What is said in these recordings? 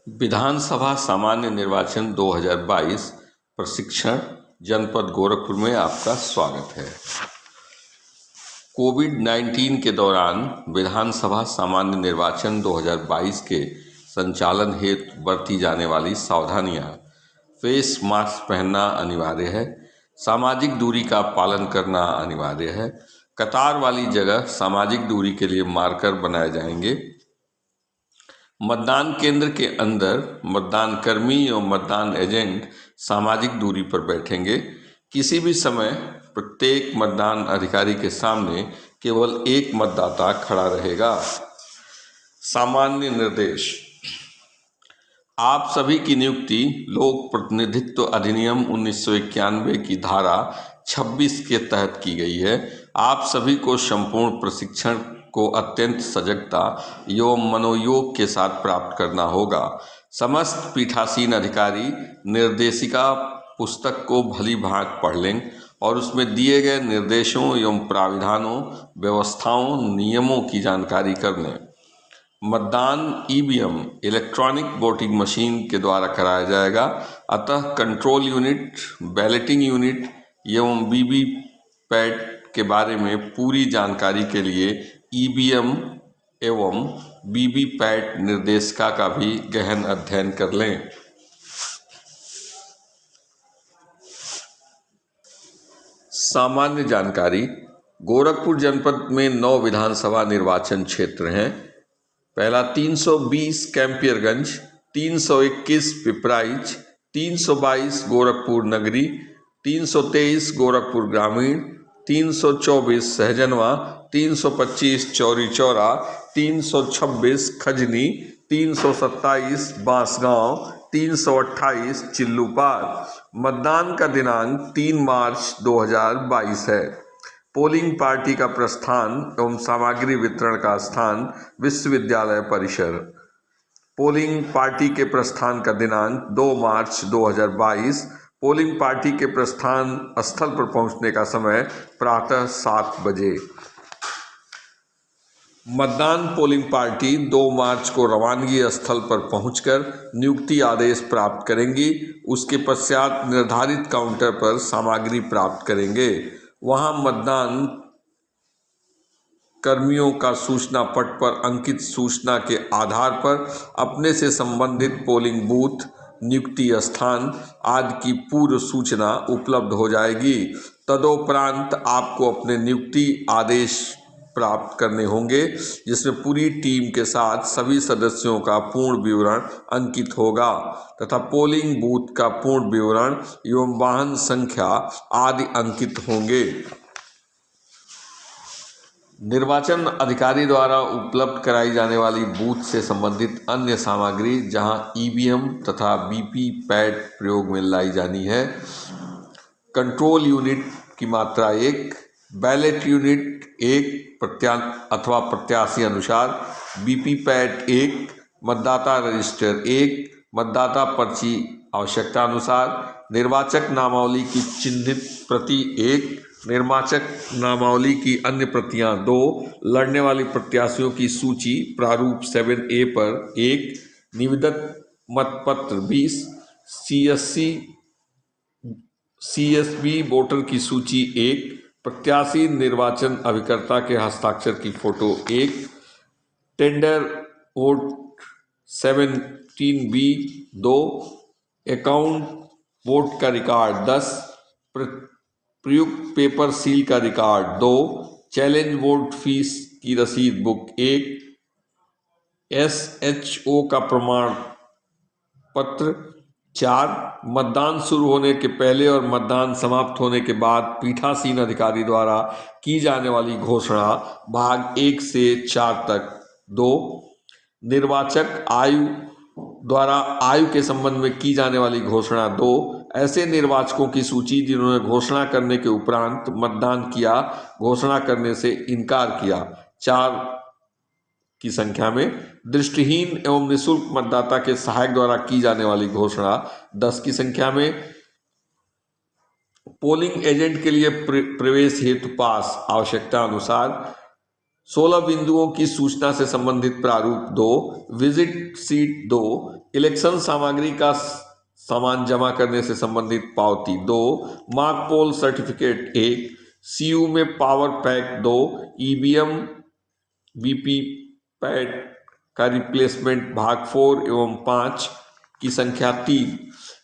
विधानसभा सामान्य निर्वाचन 2022 प्रशिक्षण जनपद गोरखपुर में आपका स्वागत है। कोविड-19 के दौरान विधानसभा सामान्य निर्वाचन 2022 के संचालन हेतु बरती जाने वाली सावधानियां। फेस मास्क पहनना अनिवार्य है। सामाजिक दूरी का पालन करना अनिवार्य है। कतार वाली जगह सामाजिक दूरी के लिए मार्कर बनाए जाएंगे। मतदान केंद्र के अंदर मतदान कर्मी एवं मतदान एजेंट सामाजिक दूरी पर बैठेंगे। किसी भी समय प्रत्येक मतदान अधिकारी के सामने केवल एक मतदाता खड़ा रहेगा। सामान्य निर्देश। आप सभी की नियुक्ति लोक प्रतिनिधित्व अधिनियम 1991 की धारा 26 के तहत की गई है। आप सभी को संपूर्ण प्रशिक्षण को अत्यंत सजगता एवं मनोयोग के साथ प्राप्त करना होगा। समस्त पीठासीन अधिकारी निर्देशिका पुस्तक को भली भांति पढ़ लें और उसमें दिए गए निर्देशों एवं प्राविधानों, व्यवस्थाओं, नियमों की जानकारी कर लें। मतदान ईवीएम इलेक्ट्रॉनिक वोटिंग मशीन के द्वारा कराया जाएगा, अतः कंट्रोल यूनिट, बैलेटिंग यूनिट एवं वीवीपैट के बारे में पूरी जानकारी के लिए ईवीएम एवं वीवीपैट निर्देशिका का भी गहन अध्ययन कर लें। सामान्य जानकारी। गोरखपुर जनपद में 9 विधानसभा निर्वाचन क्षेत्र हैं। पहला 320 कैंपियरगंज, 321 पिपराइच, 322 गोरखपुर नगरी, 323 गोरखपुर ग्रामीण, 324 सहजनवा, 325 चौरी चौरा, 326 खजनी, 327 बांसगांव, 328 चिल्लूपार। मतदान का दिनांक 3 मार्च 2022 है। पोलिंग पार्टी का प्रस्थान एवं सामग्री वितरण का स्थान विश्वविद्यालय परिसर। पोलिंग पार्टी के प्रस्थान का दिनांक 2 मार्च 2022। पोलिंग पार्टी के प्रस्थान स्थल पर पहुंचने का समय प्रातः 7 बजे। मतदान पोलिंग पार्टी 2 मार्च को रवानगी स्थल पर पहुंचकर नियुक्ति आदेश प्राप्त करेंगी। उसके पश्चात निर्धारित काउंटर पर सामग्री प्राप्त करेंगे। वहां मतदान कर्मियों का सूचना पट पर अंकित सूचना के आधार पर अपने से संबंधित पोलिंग बूथ, नियुक्ति स्थान आदि की पूर्व सूचना उपलब्ध हो जाएगी। तदोपरांत आपको अपने नियुक्ति आदेश प्राप्त करने होंगे, जिसमें पूरी टीम के साथ सभी सदस्यों का पूर्ण विवरण अंकित होगा तथा पोलिंग बूथ का पूर्ण विवरण एवं वाहन संख्या आदि अंकित होंगे। निर्वाचन अधिकारी द्वारा उपलब्ध कराई जाने वाली बूथ से संबंधित अन्य सामग्री, जहां ईवीएम तथा वीवीपैट प्रयोग में लाई जानी है। कंट्रोल यूनिट की मात्रा 1, बैलेट यूनिट 1 प्रत्याशी अनुसार, वीवीपैट 1, मतदाता रजिस्टर 1, मतदाता पर्ची आवश्यकता अनुसार, निर्वाचक नामावली की चिन्हित प्रति 1, निर्वाचक नामावली की अन्य प्रतियां 2, लड़ने वाली प्रत्याशियों की सूची प्रारूप 7A पर 1, निविदत मतपत्र 20, CSV वोटर की सूची 1, प्रत्याशी निर्वाचन अभिकर्ता के हस्ताक्षर की photo 1, tender vote 17B 2, account vote का रिकॉर्ड 10, प्रयुक्त पेपर सील का रिकॉर्ड 2, चैलेंज वोट फीस की रसीद बुक 1, SHO का प्रमाण पत्र 4, मतदान शुरू होने के पहले और मतदान समाप्त होने के बाद पीठासीन अधिकारी द्वारा की जाने वाली घोषणा भाग 1 से 4 तक 2, निर्वाचक आयु द्वारा आयु के संबंध में की जाने वाली घोषणा 2, ऐसे निर्वाचकों की सूची जिन्होंने घोषणा करने के उपरांत मतदान किया, घोषणा करने से इनकार किया 4 की संख्या में, दृष्टिहीन एवं निःशुल्क मतदाता के सहायक द्वारा की जाने वाली घोषणा 10 की संख्या में, पोलिंग एजेंट के लिए प्रवेश हेतु पास आवश्यकता अनुसार 16 बिंदुओं की सूचना से संबंधित प्रारूप 2, विजिट सीट 2, इलेक्शन सामग्री का सामान जमा करने से संबंधित पावती 2, मार्क पोल सर्टिफिकेट 1, सीयू में power pack 2, EVM VVPAT का रिप्लेसमेंट भाग 4 एवं 5 की संख्या 3,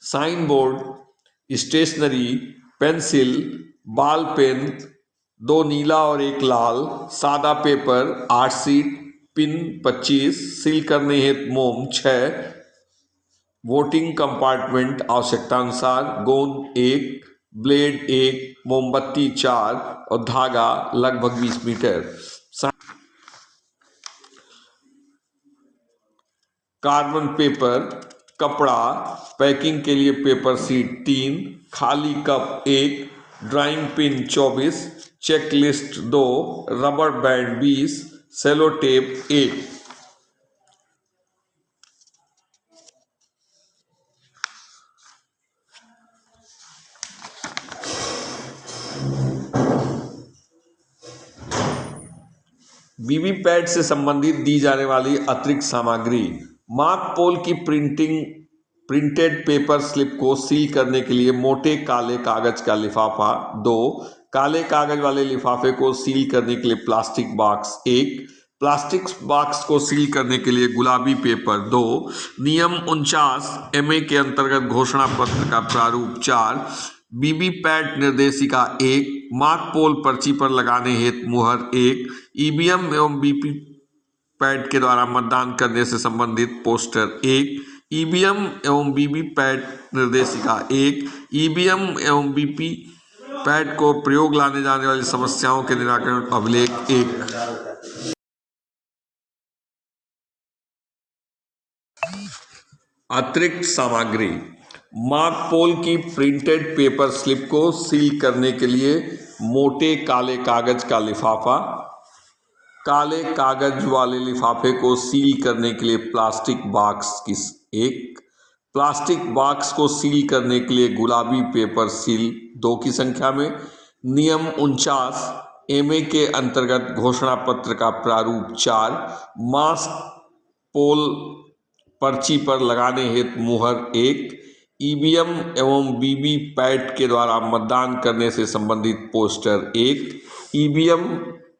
sign board, stationery, pencil, ball pen 2 नीला और 1 लाल, सादा पेपर 8 सीट, पिन 25, सील करने हेतु मोम 6, वोटिंग कंपार्टमेंट आवश्यकता अनुसार, गोंद 1, ब्लेड 1, मोमबत्ती 4 और धागा लगभग 20 मीटर। कार्बन पेपर, कपड़ा, पैकिंग के लिए पेपर सीट 3, खाली cup 1, drawing pin 24, check list 2, rubber band 20, sellotape 1। VVPAT से संबंधित दी जाने वाली अतिरिक्त सामग्री, मार्क पोल की प्रिंटेड पेपर स्लिप को सील करने के लिए मोटे काले कागज का लिफाफा 2, काले कागज वाले लिफाफे को सील करने के लिए प्लास्टिक बॉक्स 1, प्लास्टिक बॉक्स को सील करने के लिए गुलाबी पेपर 2, नियम 49 MA के अंतर्गत घोषणा पत्र का प्रारूप 4, वीवीपैट निर्देशिका 1, मार्क पोल पर्ची पर लगाने हेतु मुहर 1, ईवीएम एवं वीवीपैट के द्वारा मतदान करने से संबंधित पोस्टर 1, ईवीएम एवं वीवीपैट निर्देशिका 1, ईवीएम एवं वीवीपैट को प्रयोग लाने जाने वाली समस्याओं के निराकरण अभिलेख 1। अतिरिक्त सामग्री, मार्क पोल की प्रिंटेड पेपर स्लिप को सील करने के लिए मोटे काले कागज का लिफाफा, काले कागज वाले लिफाफे को सील करने के लिए प्लास्टिक बॉक्स की 1, प्लास्टिक बॉक्स को सील करने के लिए गुलाबी पेपर सील 2 की संख्या में, नियम 49 MA के अंतर्गत घोषणा पत्र का प्रारूप 4, मास्क पोल पर्ची पर लगाने हेतु मुहर 1, ईवीएम एवं वीवीपैट के द्वारा मतदान करने से संबंधित पोस्टर 1, ईवीएम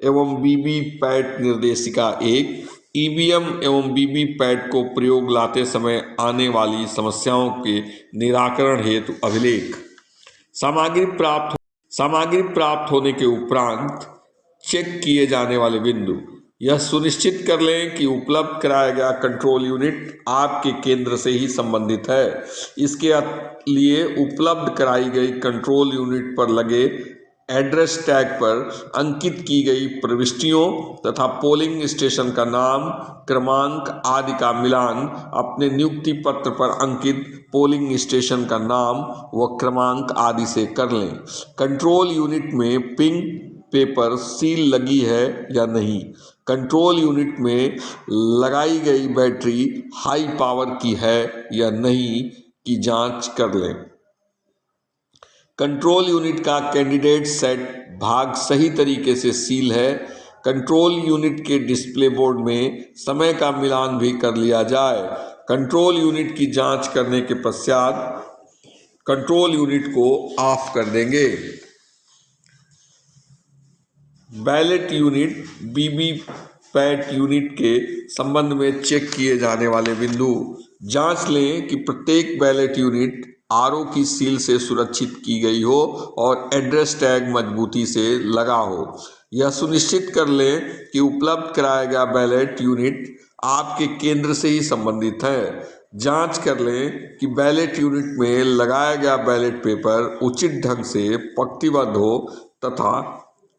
एवं वीवीपैट निर्देशिका 1, ईवीएम एवं वीवीपैट को प्रयोग लाते समय आने वाली समस्याओं के निराकरण हेतु अभिलेख। सामग्री प्राप्त होने के उपरांत चेक किए जाने वाले बिंदु, यह सुनिश्चित कर लें कि उपलब्ध कराया गया कंट्रोल यूनिट आपके केंद्र से ही संबंधित है। इसके लिए उपलब्ध कराई गई कंट्रोल यूनिट पर लगे एड्रेस टैग पर अंकित की गई प्रविष्टियों तथा पोलिंग स्टेशन का नाम, क्रमांक आदि का मिलान अपने नियुक्ति पत्र पर अंकित पोलिंग स्टेशन का नाम व क्रमांक आदि से कर लें। कंट्रोल यूनिट में पिंक पेपर सील लगी है या नहीं, कंट्रोल यूनिट में लगाई गई बैटरी हाई पावर की है या नहीं की जांच कर लें। कंट्रोल यूनिट का कैंडिडेट सेट भाग सही तरीके से सील है। कंट्रोल यूनिट के डिस्प्ले बोर्ड में समय का मिलान भी कर लिया जाए। कंट्रोल यूनिट की जांच करने के पश्चात कंट्रोल यूनिट को ऑफ कर देंगे। बैलेट यूनिट वीवीपैट यूनिट के संबंध में चेक किए जाने वाले बिंदु, जांच लें कि प्रत्येक बैलेट यूनिट आरओ की सील से सुरक्षित की गई हो और एड्रेस टैग मजबूती से लगा हो। यह सुनिश्चित कर लें कि उपलब्ध कराया गया बैलेट यूनिट आपके केंद्र से ही संबंधित है। जांच कर लें कि बैलेट यूनिट में लगाया गया बैलेट पेपर उचित ढंग से पंक्तिबद्ध हो तथा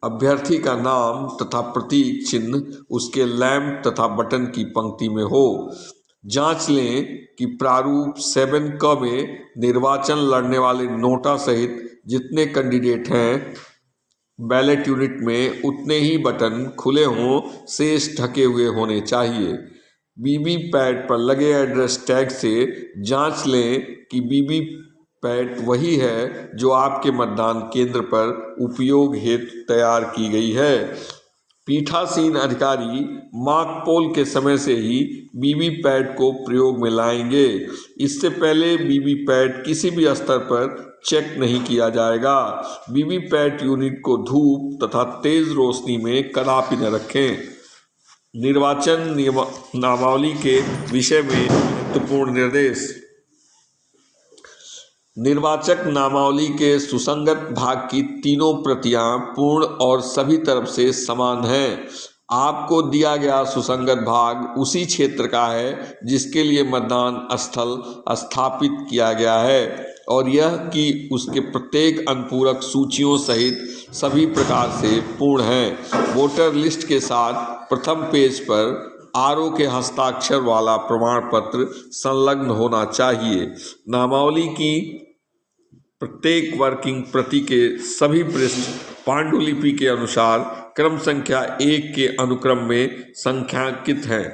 अभ्यर्थी का नाम तथा प्रतीक चिन्ह उसके लैंप तथा बटन की पंक्ति में हो। जांच लें कि प्रारूप 7क में निर्वाचन लड़ने वाले नोटा सहित जितने कैंडिडेट हैं बैलेट यूनिट में उतने ही बटन खुले हों, शेष ढके हुए होने चाहिए। वीवीपैट पर लगे एड्रेस टैग से जांच लें कि वीवीपैट वही है जो आपके मतदान केंद्र पर उपयोग हेतु तैयार की गई है। पीठासीन अधिकारी मॉक पोल के समय से ही वीवीपैट को प्रयोग में लाएंगे। इससे पहले वीवीपैट किसी भी स्तर पर चेक नहीं किया जाएगा। वीवीपैट यूनिट को धूप तथा तेज रोशनी में कदापि न रखें। निर्वाचन नामावली के विषय में महत्वपूर्ण निर्देश। निर्वाचक नामावली के सुसंगत भाग की तीनों प्रतियां पूर्ण और सभी तरफ से समान हैं। आपको दिया गया सुसंगत भाग उसी क्षेत्र का है जिसके लिए मतदान स्थल स्थापित किया गया है और यह कि उसके प्रत्येक अनुपूरक सूचियों सहित सभी प्रकार से पूर्ण है। वोटर लिस्ट के साथ प्रथम पेज पर आरओ के हस्ताक्षर वाला प्रमाण पत्र संलग्न होना चाहिए। नामावली की प्रत्येक वर्किंग प्रति के सभी पृष्ठ पांडुलिपि के अनुसार क्रम संख्या 1 के अनुक्रम में संख्याकित हैं।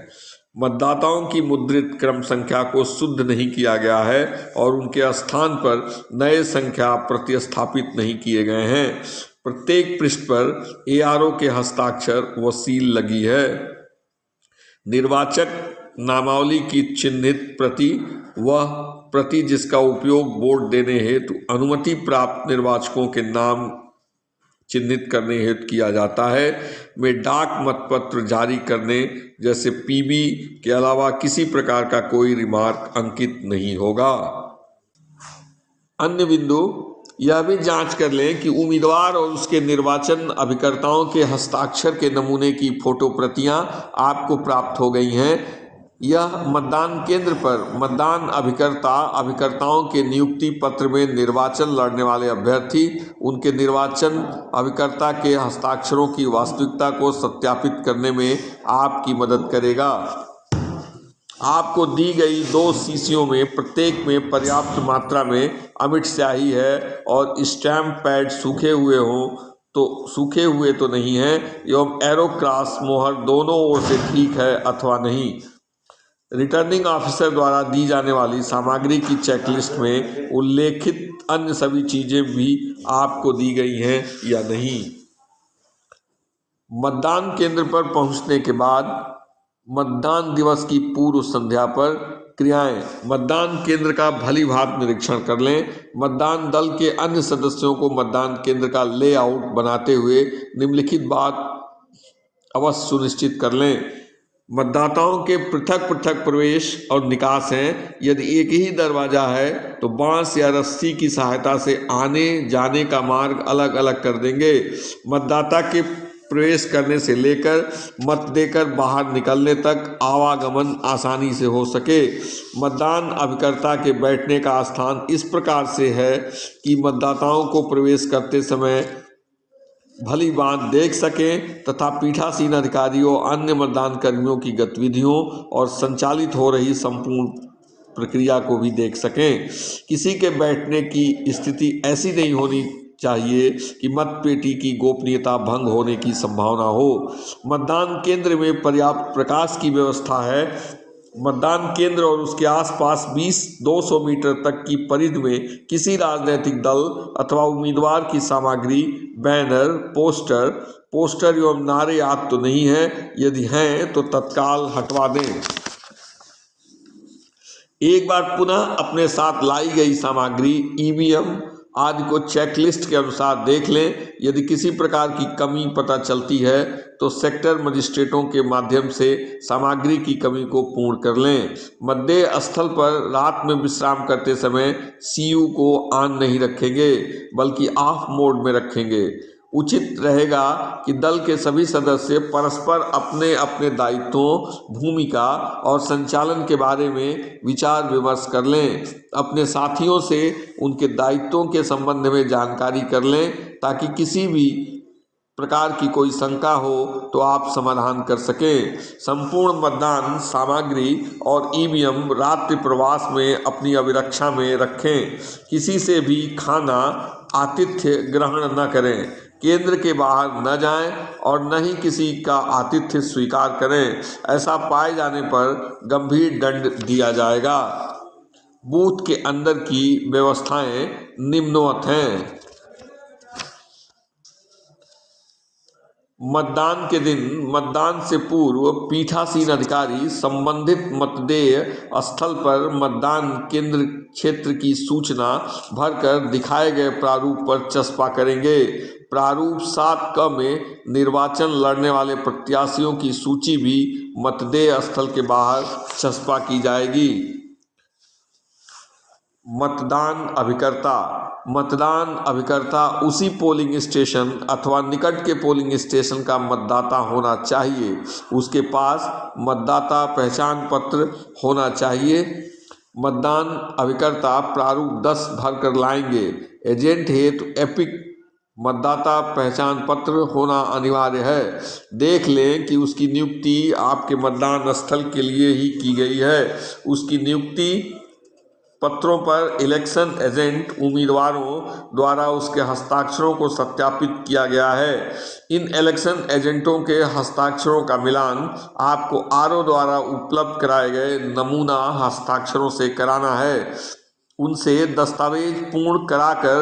मतदाताओं की मुद्रित क्रम संख्या को शुद्ध नहीं किया गया है और उनके स्थान पर नए संख्या प्रतिस्थापित नहीं किए गए हैं। प्रत्येक पृष्ठ पर एआरओ के हस्ताक्षर व सील लगी है। निर्वाचक नामावली की चिन्हित प्रति वह प्रति जिसका उपयोग वोट देने हेतु अनुमति प्राप्त निर्वाचकों के नाम चिन्हित करने हेतु किया जाता है में डाक मतपत्र जारी करने जैसे पीबी के अलावा किसी प्रकार का कोई रिमार्क अंकित नहीं होगा। अन्य बिंदु, यह भी जांच कर लें कि उम्मीदवार और उसके निर्वाचन अभिकर्ताओं के हस्ताक्षर के नमूने की फोटो प्रतियां आपको प्राप्त हो गई हैं। यह मतदान केंद्र पर मतदान अभिकर्ताओं के नियुक्ति पत्र में निर्वाचन लड़ने वाले अभ्यर्थी उनके निर्वाचन अभिकर्ता के हस्ताक्षरों की वास्तविकता को सत्यापित करने में आपकी मदद करेगा। आपको दी गई 2 शीशियों में प्रत्येक में पर्याप्त मात्रा में अमिट स्याही है और स्टैम्प पैड सूखे हुए तो नहीं है एवं एरो क्रॉस मोहर दोनों ओर से ठीक है अथवा नहीं। रिटर्निंग ऑफिसर द्वारा दी जाने वाली सामग्री की चेकलिस्ट में उल्लेखित अन्य सभी चीजें भी आपको दी गई हैं या नहीं। मतदान केंद्र पर पहुंचने के बाद मतदान दिवस की पूर्व संध्या पर क्रियाएं। मतदान केंद्र का भली भांति निरीक्षण कर लें। मतदान दल के अन्य सदस्यों को मतदान केंद्र का लेआउट बनाते हुए निम्नलिखित बात अवश्य सुनिश्चित कर लें। मतदाताओं के पृथक पृथक प्रवेश और निकास हैं। यदि एक ही दरवाजा है तो बांस या रस्सी की सहायता से आने जाने का मार्ग अलग अलग कर देंगे। मतदाता के प्रवेश करने से लेकर मत देकर बाहर निकलने तक आवागमन आसानी से हो सके। मतदान अभिकर्ता के बैठने का स्थान इस प्रकार से है कि मतदाताओं को प्रवेश करते समय भली भांति देख सकें तथा पीठासीन अधिकारियों अन्य मतदान कर्मियों की गतिविधियों और संचालित हो रही संपूर्ण प्रक्रिया को भी देख सकें। किसी के बैठने की स्थिति ऐसी नहीं होनी चाहिए कि मतपेटी की गोपनीयता भंग होने की संभावना हो। मतदान केंद्र में पर्याप्त प्रकाश की व्यवस्था है। मतदान केंद्र और उसके आसपास 200 मीटर तक की परिधि में किसी राजनीतिक दल अथवा उम्मीदवार की सामग्री, बैनर, पोस्टर एवं नारे आदि तो नहीं है। यदि हैं तो तत्काल हटवा दें। एक बार पुनः अपने साथ लाई गई सामग्री, ईवीएम आदि को चेकलिस्ट के अनुसार देख लें। यदि किसी प्रकार की कमी पता चलती है तो सेक्टर मजिस्ट्रेटों के माध्यम से सामग्री की कमी को पूर्ण कर लें। मतदेय स्थल पर रात में विश्राम करते समय सीयू को ऑन नहीं रखेंगे बल्कि ऑफ मोड में रखेंगे। उचित रहेगा कि दल के सभी सदस्य परस्पर अपने अपने दायित्वों, भूमिका और संचालन के बारे में विचार विमर्श कर लें। अपने साथियों से उनके दायित्वों के संबंध में जानकारी कर लें ताकि किसी भी प्रकार की कोई शंका हो तो आप समाधान कर सकें। संपूर्ण मतदान सामग्री और ईवीएम रात्रि प्रवास में अपनी अभिरक्षा में रखें। किसी से भी खाना, आतिथ्य ग्रहण न करें। केंद्र के बाहर न जाएं और न ही किसी का आतिथ्य स्वीकार करें। ऐसा पाए जाने पर गंभीर दंड दिया जाएगा। बूथ के अंदर की व्यवस्थाएं निम्नवत हैं। मतदान के दिन मतदान से पूर्व पीठासीन अधिकारी संबंधित मतदेय स्थल पर मतदान केंद्र क्षेत्र की सूचना भरकर दिखाए गए प्रारूप पर चस्पा करेंगे। प्रारूप 7 में निर्वाचन लड़ने वाले प्रत्याशियों की सूची भी मतदेय स्थल के बाहर चस्पा की जाएगी। मतदान अभिकर्ता उसी पोलिंग स्टेशन अथवा निकट के पोलिंग स्टेशन का मतदाता होना चाहिए। उसके पास मतदाता पहचान पत्र होना चाहिए। मतदान अभिकर्ता प्रारूप 10 भरकर लाएंगे। एजेंट हेतु एपिक मतदाता पहचान पत्र होना अनिवार्य है। देख लें कि उसकी नियुक्ति आपके मतदान स्थल के लिए ही की गई है। उसकी नियुक्ति पत्रों पर इलेक्शन एजेंट उम्मीदवारों द्वारा उसके हस्ताक्षरों को सत्यापित किया गया है। इन इलेक्शन एजेंटों के हस्ताक्षरों का मिलान आपको आरओ द्वारा उपलब्ध कराए गए नमूना हस्ताक्षरों से कराना है। उनसे दस्तावेज पूर्ण कराकर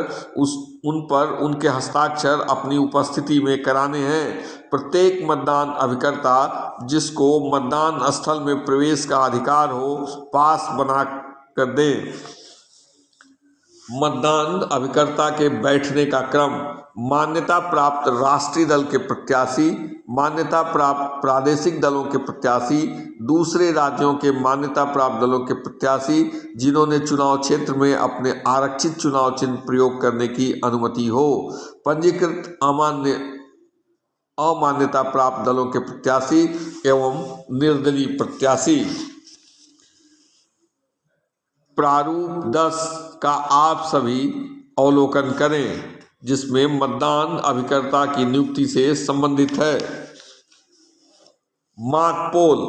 उन पर उनके हस्ताक्षर अपनी उपस्थिति में कराने हैं। प्रत्येक मतदान अभिकर्ता जिसको मतदान स्थल में प्रवेश का अधिकार हो, पास बना कर दे। मतदान अभिकर्ता के बैठने का क्रम: मान्यता प्राप्त राष्ट्रीय दल के प्रत्याशी, मान्यता प्राप्त प्रादेशिक दलों के प्रत्याशी, दूसरे राज्यों के मान्यता प्राप्त दलों के प्रत्याशी जिन्होंने चुनाव क्षेत्र में अपने आरक्षित चुनाव चिन्ह प्रयोग करने की अनुमति हो, पंजीकृत अमान्यता प्राप्त दलों के प्रत्याशी एवं निर्दलीय प्रत्याशी। प्रारूप 10 का आप सभी अवलोकन करें, जिसमें मतदान अभिकर्ता की नियुक्ति से संबंधित है। मॉक पोल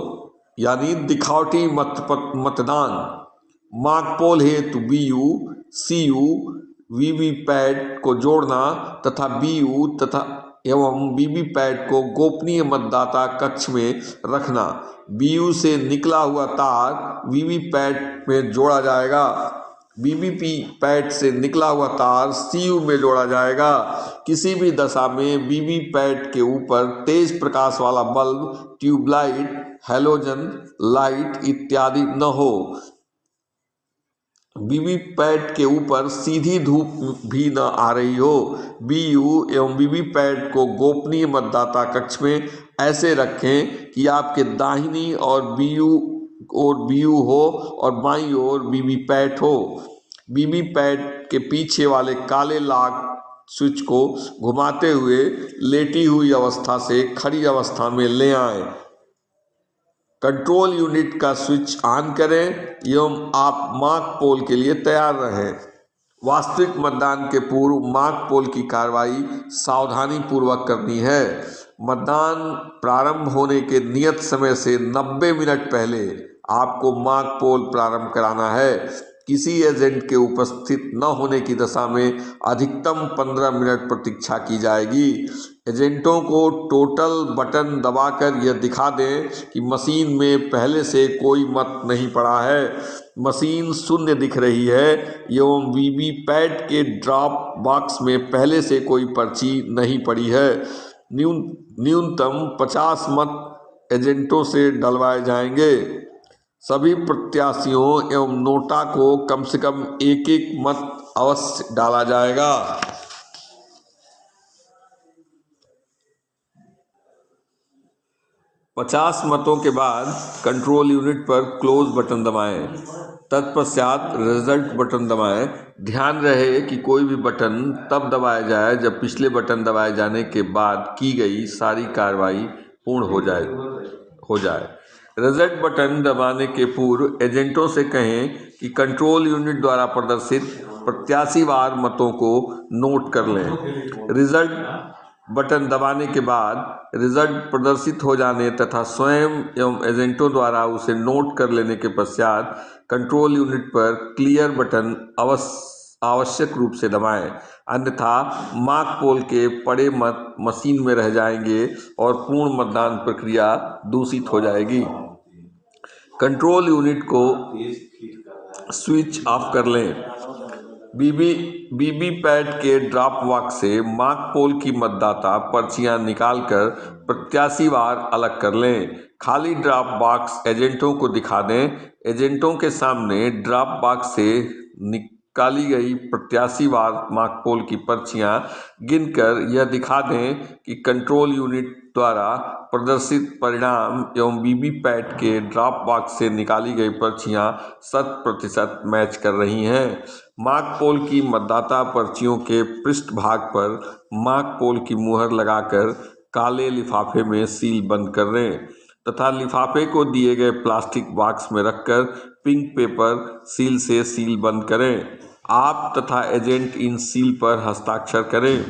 यानी दिखावटी मतदान। मॉक पोल हेतु बीयू, सीयू, वीवीपैट को जोड़ना तथा बीयू तथा एवं वीवीपैट को गोपनीय मतदाता कक्ष में रखना। बीयू से निकला हुआ तार वीवीपैट में जोड़ा जाएगा। वीवीपैट से निकला हुआ तार सीयू में जोड़ा जाएगा। किसी भी दशा में वीवीपैट के ऊपर तेज प्रकाश वाला बल्ब, ट्यूबलाइट, हैलोजन लाइट इत्यादि न हो। वीवीपैट के ऊपर सीधी धूप भी न आ रही हो। बीयू एवं वीवीपैट को गोपनीय मतदाता कक्ष में ऐसे रखें कि आपके दाहिनी और बीयू हो और बाईं ओर वीवीपैट हो। वीवीपैट के पीछे वाले काले लॉक स्विच को घुमाते हुए लेटी हुई अवस्था से खड़ी अवस्था में ले आएं। कंट्रोल यूनिट का स्विच ऑन करें एवं आप मॉक पोल के लिए तैयार रहें। वास्तविक मतदान के पूर्व मॉक पोल की कार्रवाई सावधानी पूर्वक करनी है। मतदान प्रारंभ होने के नियत समय से 90 मिनट पहले आपको मॉक पोल प्रारंभ कराना है। किसी एजेंट के उपस्थित न होने की दशा में अधिकतम 15 मिनट प्रतीक्षा की जाएगी। एजेंटों को टोटल बटन दबाकर यह दिखा दें कि मशीन में पहले से कोई मत नहीं पड़ा है, मशीन शून्य दिख रही है एवं वीवीपैट के ड्रॉप बॉक्स में पहले से कोई पर्ची नहीं पड़ी है। न्यूनतम 50 मत एजेंटों से डलवाए जाएंगे। सभी प्रत्याशियों एवं नोटा को कम से कम एक मत अवश्य डाला जाएगा। पचास मतों के बाद कंट्रोल यूनिट पर क्लोज बटन दबाएं। तत्पश्चात रिजल्ट बटन दबाएं। ध्यान रहे कि कोई भी बटन तब दबाया जाए जब पिछले बटन दबाए जाने के बाद की गई सारी कार्रवाई पूर्ण हो जाए। रिजल्ट बटन दबाने के पूर्व एजेंटों से कहें कि कंट्रोल यूनिट द्वारा प्रदर्शित प्रत्याशीवार मतों को नोट कर लें। रिजल्ट बटन दबाने के बाद रिजल्ट प्रदर्शित हो जाने तथा स्वयं एवं एजेंटों द्वारा उसे नोट कर लेने के पश्चात कंट्रोल यूनिट पर क्लियर बटन आवश्यक रूप से दबाएं, अन्यथा मॉक पोल के पड़े मत मशीन में रह जाएंगे और पूर्ण मतदान प्रक्रिया दूषित हो जाएगी। कंट्रोल यूनिट को स्विच ऑफ कर लें। वीवीपैट के ड्रॉप बॉक्स से मार्क पोल की मतदाता पर्चियां निकालकर प्रत्याशीवार अलग कर लें। खाली ड्रॉप बॉक्स एजेंटों को दिखा दें। एजेंटों के सामने ड्रॉप बॉक्स से निकाली गई प्रत्याशीवार मार्क पोल की पर्चियां गिनकर यह दिखा दें कि कंट्रोल यूनिट द्वारा प्रदर्शित परिणाम एवं वीवीपैट के ड्रॉप बॉक्स से निकाली गई पर्चियां 100% मैच कर रही हैं। मार्क पोल की मतदाता पर्चियों के पृष्ठभाग पर मार्क पोल की मुहर लगाकर काले लिफाफे में सील बंद कर दें तथा लिफाफे को दिए गए प्लास्टिक बॉक्स में रखकर पिंक पेपर सील से सील बंद करें। आप तथा एजेंट इन सील पर हस्ताक्षर करें।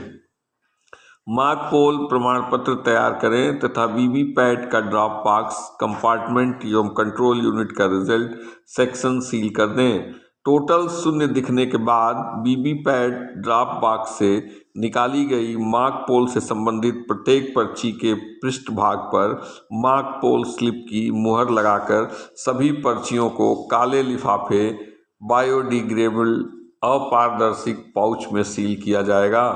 मार्क पोल प्रमाण पत्र तैयार करें तथा वीवीपैट का ड्रॉप बॉक्स कंपार्टमेंट एवं कंट्रोल यूनिट का रिजल्ट सेक्शन सील कर दें। टोटल शून्य दिखने के बाद वीवीपैट ड्रॉप बॉक्स से निकाली गई मार्क पोल से संबंधित प्रत्येक पर्ची के पृष्ठभाग पर मार्क पोल स्लिप की मुहर लगाकर सभी पर्चियों को काले लिफाफे बायोडिग्रेडेबल अपारदर्शी पाउच में सील किया जाएगा।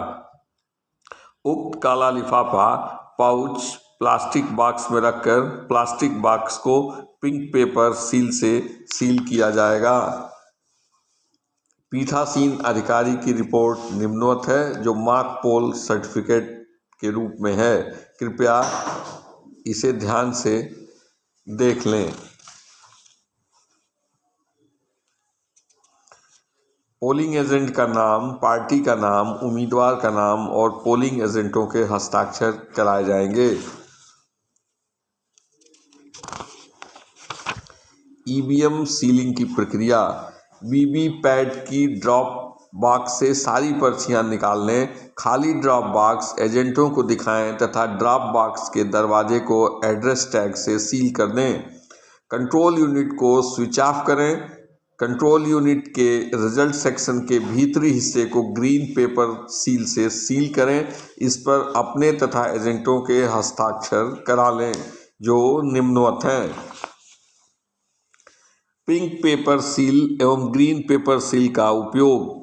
उक्त काला लिफाफा पाउच प्लास्टिक बॉक्स में रखकर प्लास्टिक बॉक्स को पिंक पेपर सील से सील किया जाएगा। पीठासीन अधिकारी की रिपोर्ट निम्नवत है जो मार्क पोल सर्टिफिकेट के रूप में है। कृपया इसे ध्यान से देख लें। पोलिंग एजेंट का नाम, पार्टी का नाम, उम्मीदवार का नाम और पोलिंग एजेंटों के हस्ताक्षर कराए जाएंगे। ईवीएम सीलिंग की प्रक्रिया। वीवीपैट की ड्रॉप बॉक्स से सारी पर्चियां निकाल लें। खाली ड्रॉप बॉक्स एजेंटों को दिखाएं तथा ड्रॉप बॉक्स के दरवाजे को एड्रेस टैग से सील कर दें। कंट्रोल यूनिट को स्विच ऑफ करें। कंट्रोल यूनिट के रिजल्ट सेक्शन के भीतरी हिस्से को ग्रीन पेपर सील से सील करें। इस पर अपने तथा एजेंटों के हस्ताक्षर करा लें जो निम्नवत हैं। पिंक पेपर सील एवं ग्रीन पेपर सील का उपयोग।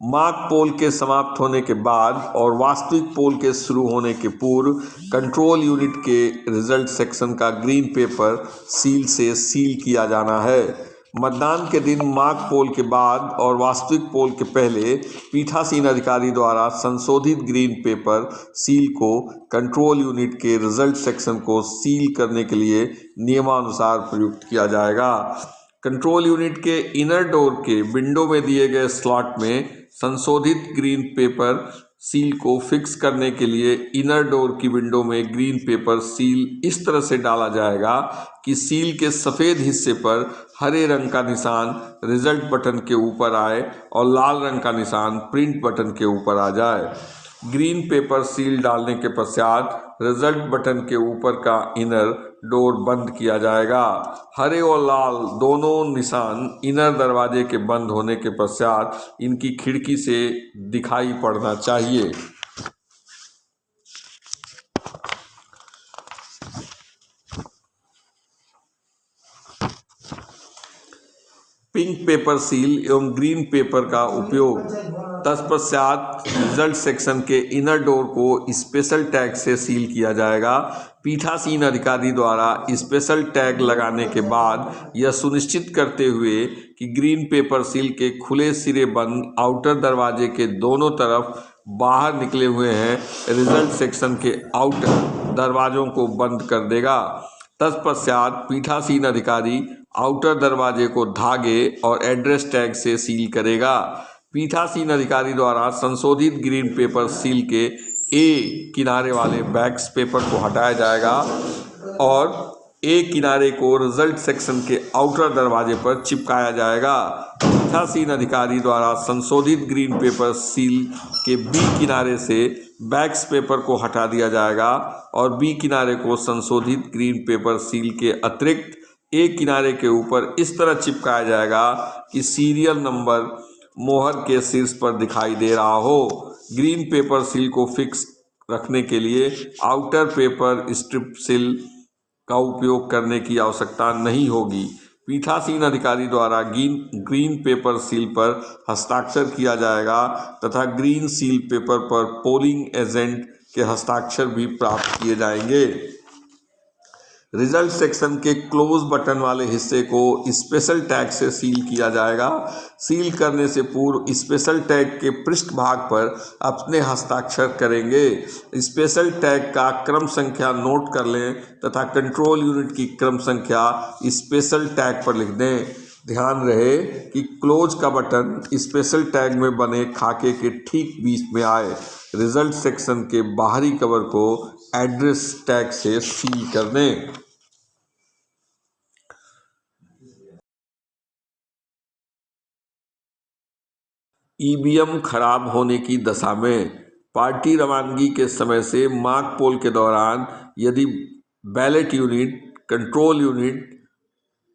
मार्क पोल के समाप्त होने के बाद और वास्तविक पोल के शुरू होने के पूर्व कंट्रोल यूनिट के रिजल्ट सेक्शन का ग्रीन पेपर सील से सील किया जाना है। मतदान के दिन मार्क पोल के बाद और वास्तविक पोल के पहले पीठासीन अधिकारी द्वारा संशोधित ग्रीन पेपर सील को कंट्रोल यूनिट के रिजल्ट सेक्शन को सील करने के लिए नियमानुसार प्रयुक्त किया जाएगा। कंट्रोल यूनिट के इनर डोर के विंडो में दिए गए स्लॉट में संशोधित ग्रीन पेपर सील को फिक्स करने के लिए इनर डोर की विंडो में ग्रीन पेपर सील इस तरह से डाला जाएगा कि सील के सफ़ेद हिस्से पर हरे रंग का निशान रिजल्ट बटन के ऊपर आए और लाल रंग का निशान प्रिंट बटन के ऊपर आ जाए। ग्रीन पेपर सील डालने के पश्चात रिजल्ट बटन के ऊपर का इनर डोर बंद किया जाएगा। हरे और लाल दोनों निशान इनर दरवाजे के बंद होने के पश्चात इनकी खिड़की से दिखाई पड़ना चाहिए। पिंक पेपर सील एवं ग्रीन पेपर का उपयोग। तत्पश्चात रिजल्ट सेक्शन के इनर डोर को स्पेशल टैग से सील किया जाएगा। पीठासीन अधिकारी द्वारा स्पेशल टैग लगाने के बाद यह सुनिश्चित करते हुए कि ग्रीन पेपर सील के खुले सिरे बंद आउटर दरवाजे के दोनों तरफ बाहर निकले हुए हैं, रिजल्ट सेक्शन के आउटर दरवाजों को बंद कर देगा। तत्पश्चात पीठासीन अधिकारी आउटर दरवाजे को धागे और एड्रेस टैग से सील करेगा। पीठासीन अधिकारी द्वारा संशोधित ग्रीन पेपर सील के ए किनारे वाले बैक्स पेपर को हटाया जाएगा और ए किनारे को रिजल्ट सेक्शन के आउटर दरवाजे पर चिपकाया जाएगा। पीठासीन अधिकारी द्वारा संशोधित ग्रीन पेपर सील के बी किनारे से बैक्स पेपर को हटा दिया जाएगा और बी किनारे को संशोधित ग्रीन पेपर सील के अतिरिक्त ए किनारे के ऊपर इस तरह चिपकाया जाएगा कि सीरियल नंबर मोहर के शीर्ष पर दिखाई दे रहा हो। ग्रीन पेपर सील को फिक्स रखने के लिए आउटर पेपर स्ट्रिप सील का उपयोग करने की आवश्यकता नहीं होगी। पीठासीन अधिकारी द्वारा ग्रीन पेपर सील पर हस्ताक्षर किया जाएगा तथा ग्रीन सील पेपर पर पोलिंग एजेंट के हस्ताक्षर भी प्राप्त किए जाएंगे। रिजल्ट सेक्शन के क्लोज बटन वाले हिस्से को स्पेशल टैग से सील किया जाएगा। सील करने से पूर्व स्पेशल टैग के पृष्ठ भाग पर अपने हस्ताक्षर करेंगे। स्पेशल टैग का क्रम संख्या नोट कर लें तथा कंट्रोल यूनिट की क्रम संख्या स्पेशल टैग पर लिख दें। ध्यान रहे कि क्लोज का बटन स्पेशल टैग में बने खाके के ठीक बीच में आए। रिजल्ट सेक्शन के बाहरी कवर को एड्रेस टैग से सील कर दें। ईवीएम खराब होने की दशा में पार्टी रवानगी के समय से मॉक पोल के दौरान यदि बैलेट यूनिट, कंट्रोल यूनिट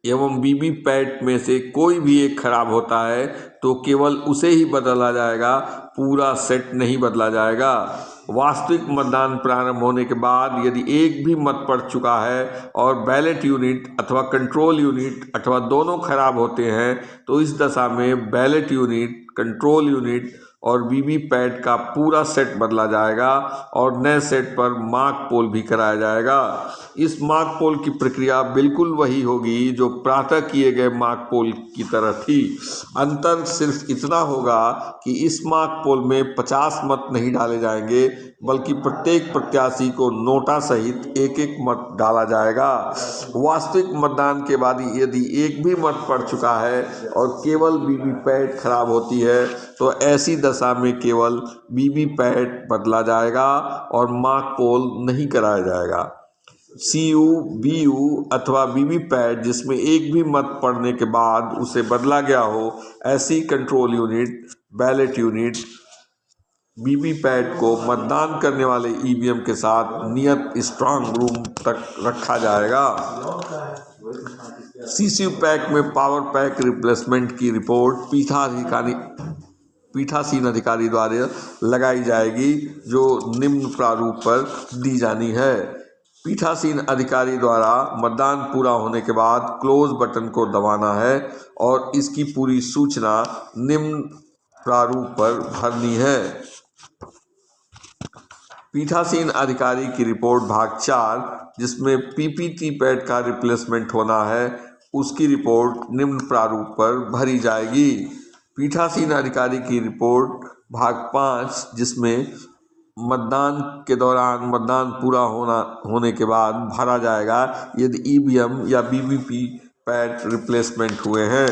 एवं वीवीपैट में से कोई भी एक खराब होता है तो केवल उसे ही बदला जाएगा, पूरा सेट नहीं बदला जाएगा। वास्तविक मतदान प्रारंभ होने के बाद यदि एक भी मत पड़ चुका है और बैलेट यूनिट अथवा कंट्रोल यूनिट अथवा दोनों खराब होते हैं तो इस दशा में बैलेट यूनिट, कंट्रोल यूनिट और वीवीपैट का पूरा सेट बदला जाएगा और नए सेट पर मॉक पोल भी कराया जाएगा। इस मॉक पोल की प्रक्रिया बिल्कुल वही होगी जो प्रातः किए गए मॉक पोल की तरह थी। अंतर सिर्फ इतना होगा कि इस मॉक पोल में 50 मत नहीं डाले जाएंगे बल्कि प्रत्येक प्रत्याशी को नोटा सहित एक एक मत डाला जाएगा। वास्तविक मतदान के बाद यदि एक भी मत पड़ चुका है और केवल वीवीपैट खराब होती है तो ऐसी दशा में केवल वीवीपैट बदला जाएगा और मॉक पोल नहीं कराया जाएगा। CU, BU अथवा वीवीपैट जिसमें एक भी मत पड़ने के बाद उसे बदला गया हो, ऐसी control unit, ballot unit, VVPAT को मतदान करने वाले ईवीएम के साथ नियत स्ट्रांग रूम तक रखा जाएगा। CCU पैक में पावर पैक रिप्लेसमेंट की रिपोर्ट पीठासीन अधिकारी द्वारा लगाई जाएगी जो निम्न प्रारूप पर दी जानी है। पीठासीन अधिकारी द्वारा मतदान पूरा होने के बाद क्लोज बटन को दबाना है और इसकी पूरी सूचना निम्न प्रारूप पर भरनी है। पीठासीन अधिकारी की रिपोर्ट भाग 4 जिसमें PPT पैड का रिप्लेसमेंट होना है, उसकी रिपोर्ट निम्न प्रारूप पर भरी जाएगी। पीठासीन अधिकारी की रिपोर्ट भाग 5 जिसमें मतदान के दौरान मतदान पूरा होने के बाद भरा जाएगा यदि ईवीएम या वीवीपी पैट रिप्लेसमेंट हुए हैं।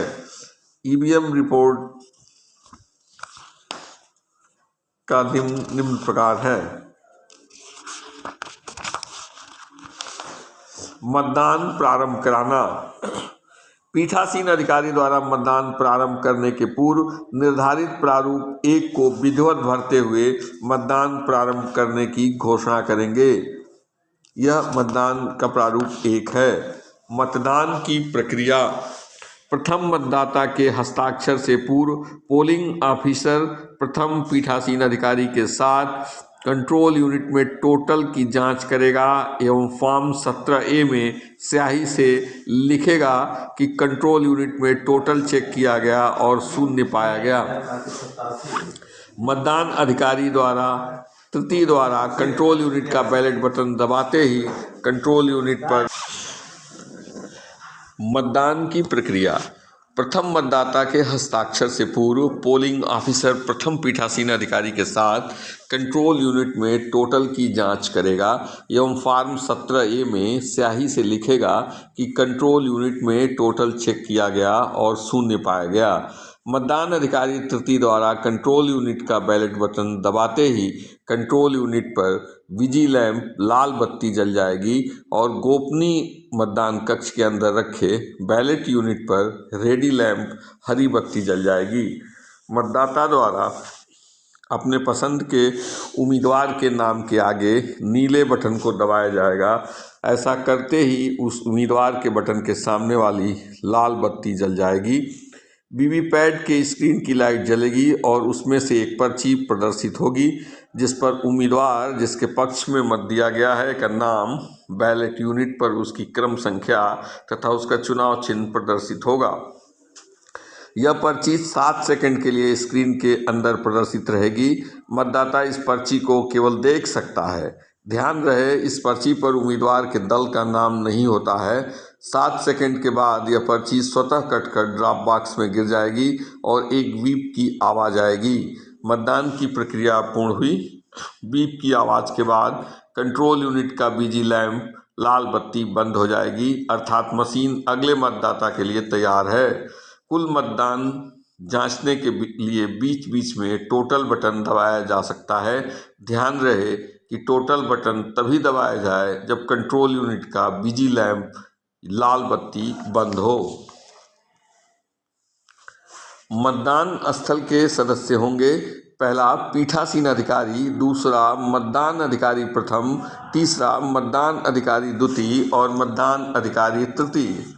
ईवीएम रिपोर्ट का निम्न प्रकार है। मतदान प्रारंभ कराना। पीठासीन अधिकारी द्वारा मतदान प्रारंभ करने के पूर्व निर्धारित प्रारूप 1 को विधिवत भरते हुए मतदान प्रारंभ करने की घोषणा करेंगे। यह मतदान का प्रारूप 1 है। मतदान की प्रक्रिया। प्रथम मतदाता के हस्ताक्षर से पूर्व पोलिंग ऑफिसर प्रथम पीठासीन अधिकारी के साथ कंट्रोल यूनिट में टोटल की जांच करेगा एवं फॉर्म 17A में स्याही से लिखेगा कि कंट्रोल यूनिट में टोटल चेक किया गया और शून्य पाया गया। मतदान अधिकारी द्वारा तृतीय द्वारा कंट्रोल यूनिट का बैलेट बटन दबाते ही कंट्रोल यूनिट पर मतदान की प्रक्रिया। प्रथम मतदाता के हस्ताक्षर से पूर्व पोलिंग ऑफिसर प्रथम पीठासीन अधिकारी के साथ कंट्रोल यूनिट में टोटल की जांच करेगा एवं फॉर्म 17A में स्याही से लिखेगा कि कंट्रोल यूनिट में टोटल चेक किया गया और शून्य पाया गया। मतदान अधिकारी तृतीय द्वारा कंट्रोल यूनिट का बैलेट बटन दबाते ही कंट्रोल यूनिट पर विजी लैंप लाल बत्ती जल जाएगी और गोपनीय मतदान कक्ष के अंदर रखे बैलेट यूनिट पर रेडी लैंप हरी बत्ती जल जाएगी। मतदाता द्वारा अपने पसंद के उम्मीदवार के नाम के आगे नीले बटन को दबाया जाएगा। ऐसा करते ही उस उम्मीदवार के बटन के सामने वाली लाल बत्ती जल जाएगी। वीवीपैट के स्क्रीन की लाइट जलेगी और उसमें से एक पर्ची प्रदर्शित होगी जिस पर उम्मीदवार जिसके पक्ष में मत दिया गया है का नाम, बैलेट यूनिट पर उसकी क्रम संख्या तथा उसका चुनाव चिन्ह प्रदर्शित होगा। यह पर्ची 7 सेकंड के लिए स्क्रीन के अंदर प्रदर्शित रहेगी। मतदाता इस पर्ची को केवल देख सकता है। ध्यान रहे, इस पर्ची पर उम्मीदवार के दल का नाम नहीं होता है। 7 सेकंड के बाद यह पर्ची स्वतः कटकर ड्रॉप बॉक्स में गिर जाएगी और एक बीप की आवाज़ आएगी। मतदान की प्रक्रिया पूर्ण हुई। बीप की आवाज़ के बाद कंट्रोल यूनिट का बीजी लैंप लाल बत्ती बंद हो जाएगी, अर्थात मशीन अगले मतदाता के लिए तैयार है। कुल मतदान जांचने के लिए बीच बीच में टोटल बटन दबाया जा सकता है। ध्यान रहे कि टोटल बटन तभी दबाया जाए जब कंट्रोल यूनिट का बीजी लैंप लाल बत्ती बंद हो। मतदान स्थल के सदस्य होंगे: पहला पीठासीन अधिकारी, दूसरा मतदान अधिकारी प्रथम, तीसरा मतदान अधिकारी द्वितीय और मतदान अधिकारी तृतीय।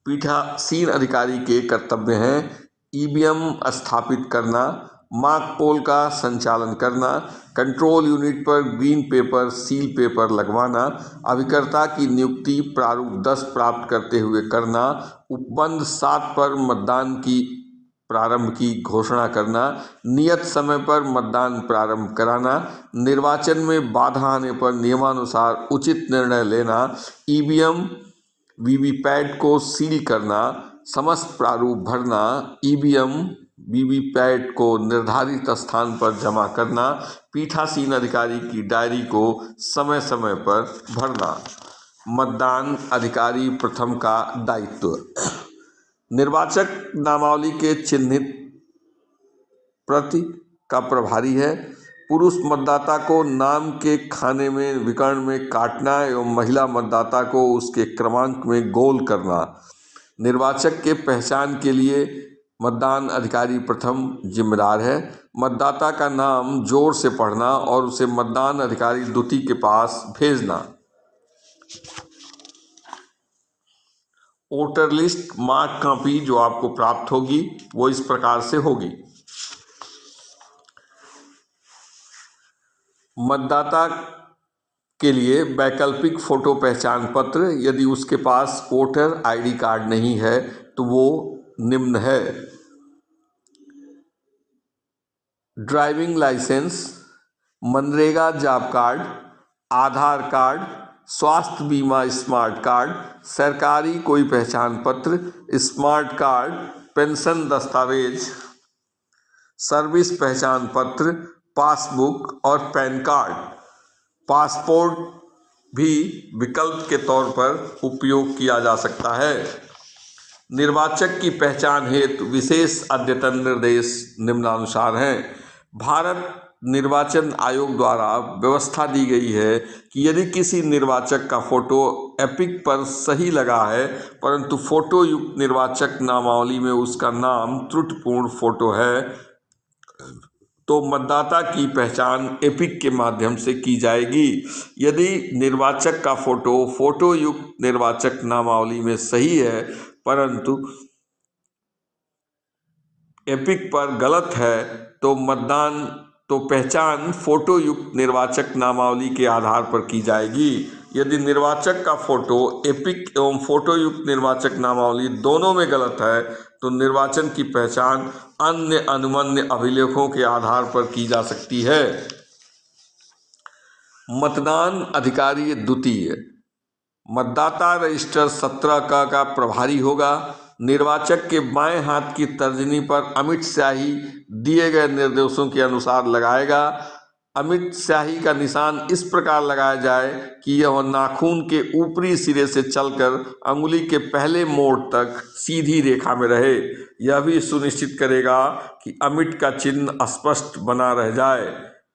पीठासीन अधिकारी के कर्तव्य हैं ईवीएम स्थापित करना, मॉक पोल का संचालन करना, कंट्रोल यूनिट पर ग्रीन पेपर सील पेपर लगवाना, अभिकर्ता की नियुक्ति प्रारूप 10 प्राप्त करते हुए करना, उपबंध 7 पर मतदान की प्रारंभ की घोषणा करना, नियत समय पर मतदान प्रारंभ कराना, निर्वाचन में बाधा आने पर नियमानुसार उचित निर्णय लेना, ईवीएम वीवीपैट को सील करना, समस्त प्रारूप भरना, ईवीएम वीवीपैट को निर्धारित स्थान पर जमा करना, पीठासीन अधिकारी की डायरी को समय समय पर भरना। मतदान अधिकारी प्रथम का दायित्व: निर्वाचक नामावली के चिन्हित प्रति का प्रभारी है। पुरुष मतदाता को नाम के खाने में विकर्ण में काटना एवं महिला मतदाता को उसके क्रमांक में गोल करना। निर्वाचक के पहचान के लिए मतदान अधिकारी प्रथम जिम्मेदार है। मतदाता का नाम जोर से पढ़ना और उसे मतदान अधिकारी द्वितीय के पास भेजना। वोटर लिस्ट मार्क कॉपी जो आपको प्राप्त होगी वो इस प्रकार से होगी: मतदाता के लिए वैकल्पिक फोटो पहचान पत्र, यदि उसके पास वोटर आईडी कार्ड नहीं है तो वो निम्न है: ड्राइविंग लाइसेंस, मनरेगा जॉब कार्ड, आधार कार्ड, स्वास्थ्य बीमा स्मार्ट कार्ड, सरकारी कोई पहचान पत्र, स्मार्ट कार्ड, पेंशन दस्तावेज, सर्विस पहचान पत्र, पासबुक और पैन कार्ड। पासपोर्ट भी विकल्प के तौर पर उपयोग किया जा सकता है। निर्वाचक की पहचान हेतु विशेष अद्यतन निर्देश निम्नानुसार हैं। भारत निर्वाचन आयोग द्वारा व्यवस्था दी गई है कि यदि किसी निर्वाचक का फोटो एपिक पर सही लगा है परंतु फोटो युक्त निर्वाचक नामावली में उसका नाम त्रुटिपूर्ण फोटो है तो मतदाता की पहचान एपिक के माध्यम से की जाएगी। यदि निर्वाचक का फोटो युक्त निर्वाचक नामावली में सही है परंतु एपिक पर गलत है तो पहचान फोटो युक्त निर्वाचक नामावली के आधार पर की जाएगी। यदि निर्वाचक का फोटो एपिक एवं फोटो युक्त निर्वाचक नामावली दोनों में गलत है तो निर्वाचन की पहचान अन्य अनुमन्य अभिलेखों के आधार पर की जा सकती है। मतदान अधिकारी द्वितीय: मतदाता रजिस्टर 17 का प्रभारी होगा। निर्वाचक के बाएं हाथ की तर्जनी पर अमिट स्याही दिए गए निर्देशों के अनुसार लगाएगा। अमिट स्याही का निशान इस प्रकार लगाया जाए कि यह नाखून के ऊपरी सिरे से चलकर अंगुली के पहले मोड़ तक सीधी रेखा में रहे। यह भी सुनिश्चित करेगा कि अमिट का चिन्ह स्पष्ट बना रह जाए।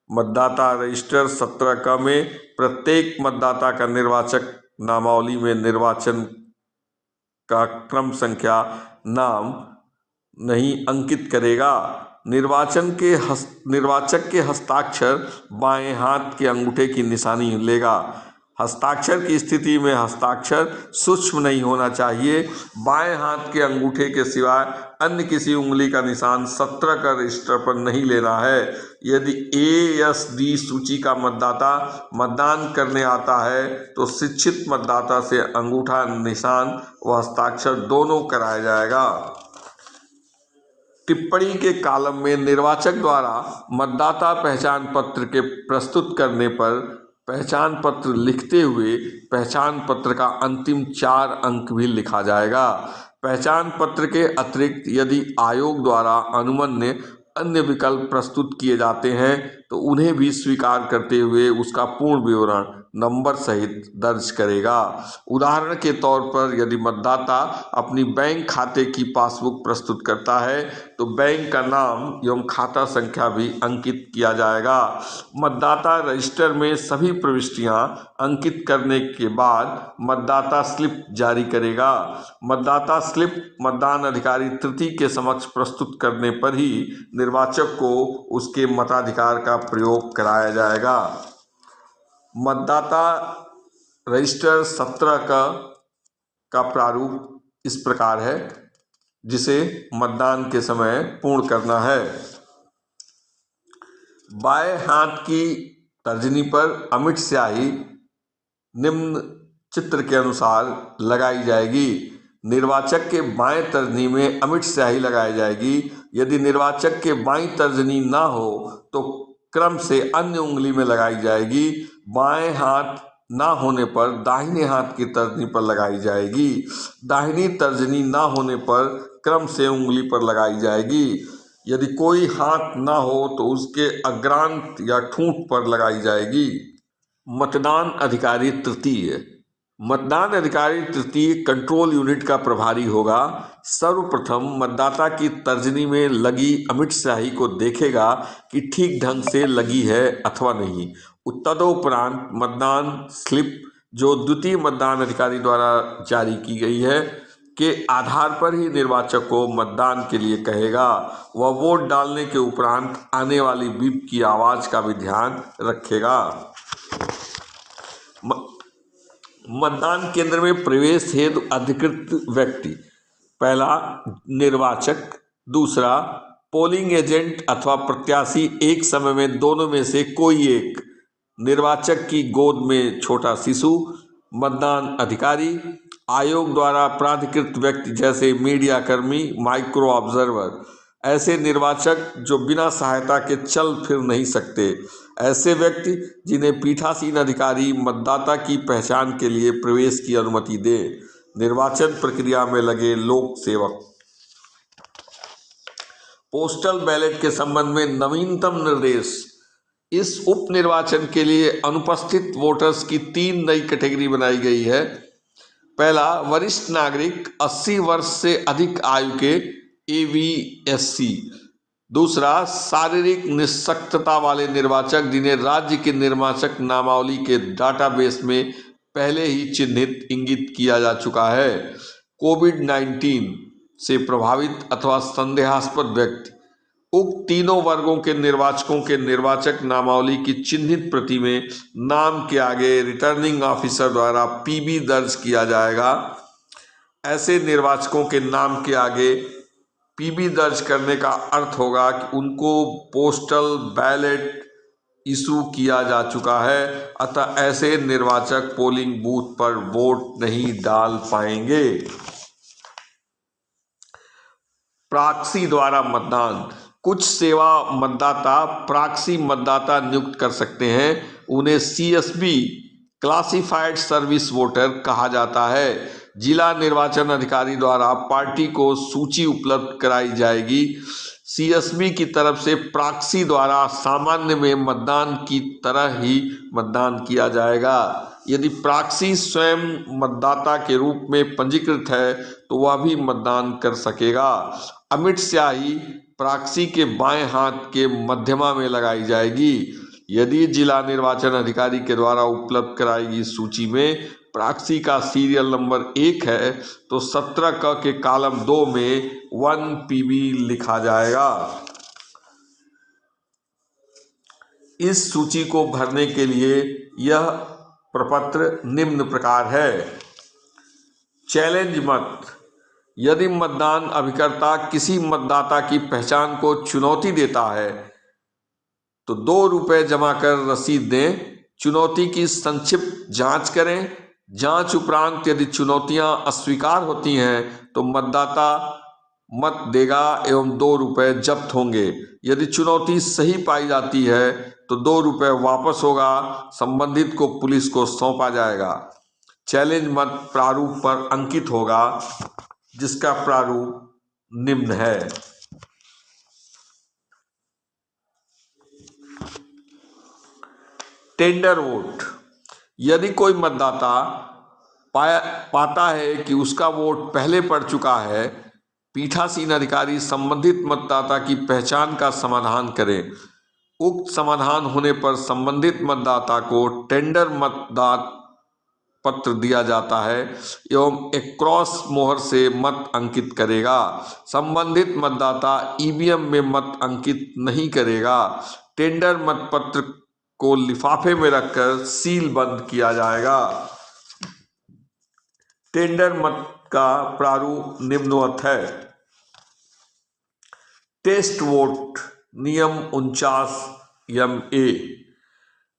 मतदाता रजिस्टर 17 क में प्रत्येक मतदाता का निर्वाचक नामावली में निर्वाचन का क्रम संख्या नाम नहीं अंकित करेगा। निर्वाचक के हस्ताक्षर बाएं हाथ के अंगूठे की निशानी लेगा। हस्ताक्षर की स्थिति में हस्ताक्षर सूक्ष्म नहीं होना चाहिए। बाएं हाथ के अंगूठे के सिवाय अन्य किसी उंगली का निशान 17 का रजिस्टर पर नहीं लेना है। यदि ASD सूची का मतदाता मतदान करने आता है तो शिक्षित मतदाता से अंगूठा निशान व हस्ताक्षर दोनों कराया जाएगा। टिप्पणी के कॉलम में निर्वाचक द्वारा मतदाता पहचान पत्र के प्रस्तुत करने पर पहचान पत्र लिखते हुए पहचान पत्र का अंतिम 4 अंक भी लिखा जाएगा। पहचान पत्र के अतिरिक्त यदि आयोग द्वारा अनुमन्य अन्य विकल्प प्रस्तुत किए जाते हैं तो उन्हें भी स्वीकार करते हुए उसका पूर्ण विवरण नंबर सहित दर्ज करेगा। उदाहरण के तौर पर यदि मतदाता अपनी बैंक खाते की पासबुक प्रस्तुत करता है तो बैंक का नाम एवं खाता संख्या भी अंकित किया जाएगा। मतदाता रजिस्टर में सभी प्रविष्टियां अंकित करने के बाद मतदाता स्लिप जारी करेगा। मतदाता स्लिप मतदान अधिकारी तृतीय के समक्ष प्रस्तुत करने पर ही निर्वाचक को उसके मताधिकार का प्रयोग कराया जाएगा। मतदाता रजिस्टर 17 का प्रारूप इस प्रकार है, जिसे मतदान के समय पूर्ण करना है। बाएं हाथ की तर्जनी पर अमिट स्याही निम्न चित्र के अनुसार लगाई जाएगी। निर्वाचक के बाएं तर्जनी में अमिट स्याही लगाई जाएगी। यदि निर्वाचक के बाईं तर्जनी ना हो तो क्रम से अन्य उंगली में लगाई जाएगी। बाएं हाथ ना होने पर दाहिने हाथ की तर्जनी पर लगाई जाएगी। दाहिनी तर्जनी ना होने पर क्रम से उंगली पर लगाई जाएगी। यदि कोई हाथ ना हो तो उसके अग्रांत या ठूंठ पर लगाई जाएगी। मतदान अधिकारी तृतीय। मतदान अधिकारी तृतीय कंट्रोल यूनिट का प्रभारी होगा। सर्वप्रथम मतदाता की तर्जनी में लगी अमिट स्याही को देखेगा कि ठीक ढंग से लगी है अथवा नहीं। तदुपरांत मतदान स्लिप जो द्वितीय मतदान अधिकारी द्वारा जारी की गई है के आधार पर ही निर्वाचक को मतदान के लिए कहेगा। वह वोट डालने के उपरांत आने वाली बीप की आवाज का भी ध्यान रखेगा। मतदान केंद्र में प्रवेश हेतु अधिकृत व्यक्ति, पहला निर्वाचक, दूसरा पोलिंग एजेंट अथवा प्रत्याशी, एक समय में दोनों में से कोई एक, निर्वाचक की गोद में छोटा शिशु, मतदान अधिकारी, आयोग द्वारा प्राधिकृत व्यक्ति जैसे मीडिया कर्मी, माइक्रो ऑब्जर्वर, ऐसे निर्वाचक जो बिना सहायता के चल फिर नहीं सकते, ऐसे व्यक्ति जिन्हें पीठासीन अधिकारी मतदाता की पहचान के लिए प्रवेश की अनुमति दे, निर्वाचन प्रक्रिया में लगे लोक सेवक। पोस्टल बैलेट के संबंध में नवीनतम निर्देश। इस उप निर्वाचन के लिए अनुपस्थित वोटर्स की 3 नई कैटेगरी बनाई गई है। पहला, वरिष्ठ नागरिक 80 वर्ष से अधिक आयु के AVSC। दूसरा, शारीरिक निःशक्तता वाले निर्वाचक जिन्हें राज्य के निर्वाचक नामावली के डाटाबेस में पहले ही चिन्हित इंगित किया जा चुका है। कोविड-19 से प्रभावित अथवा संदेहास्पद व्यक्ति। उक्त तीनों वर्गों के निर्वाचकों के निर्वाचक नामावली की चिन्हित प्रति में नाम के आगे रिटर्निंग ऑफिसर द्वारा PB दर्ज किया जाएगा। ऐसे निर्वाचकों के नाम के आगे PB दर्ज करने का अर्थ होगा कि उनको पोस्टल बैलेट इशू किया जा चुका है, अतः ऐसे निर्वाचक पोलिंग बूथ पर वोट नहीं डाल पाएंगे। प्रॉक्सी द्वारा मतदान। कुछ सेवा मतदाता प्रॉक्सी मतदाता नियुक्त कर सकते हैं। उन्हें CSV क्लासिफाइड सर्विस वोटर कहा जाता है। जिला निर्वाचन अधिकारी द्वारा पार्टी को सूची उपलब्ध कराई जाएगी। CSV की तरफ से प्रॉक्सी द्वारा सामान्य में मतदान की तरह ही मतदान किया जाएगा। यदि प्रॉक्सी स्वयं मतदाता के रूप में पंजीकृत है तो वह भी मतदान कर सकेगा। अमिट स्याही प्रॉक्सी के बाएं हाथ के मध्यमा में लगाई जाएगी। यदि जिला निर्वाचन अधिकारी के द्वारा उपलब्ध कराई गई सूची में प्रॉक्सी का सीरियल नंबर 1 है तो 17 क के कॉलम 2 में 1 PB लिखा जाएगा। इस सूची को भरने के लिए यह प्रपत्र निम्न प्रकार है। चैलेंज मत। यदि मतदान अभिकर्ता किसी मतदाता की पहचान को चुनौती देता है तो 2 रुपये जमा कर रसीद दें। चुनौती की संक्षिप्त जांच करें। जांच उपरांत यदि चुनौतियां अस्वीकार होती हैं तो मतदाता मत देगा एवं 2 रुपये जब्त होंगे। यदि चुनौती सही पाई जाती है तो 2 रुपये वापस होगा, संबंधित को पुलिस को सौंपा जाएगा। चैलेंज मत प्रारूप पर अंकित होगा, जिसका प्रारूप निम्न है। Tender vote. यदि कोई मतदाता पाता है कि उसका वोट पहले पड़ चुका है, पीठासीन अधिकारी संबंधित मतदाता की पहचान का समाधान करें। उक्त समाधान होने पर संबंधित मतदाता को टेंडर मतदान पत्र दिया जाता है एवं एक क्रॉस मोहर से मत अंकित करेगा। संबंधित मतदाता ईवीएम में मत अंकित नहीं करेगा। टेंडर मत पत्र को लिफाफे में रखकर सील बंद किया जाएगा। टेंडर मत का प्रारूप निम्नवत है। टेस्ट वोट नियम 49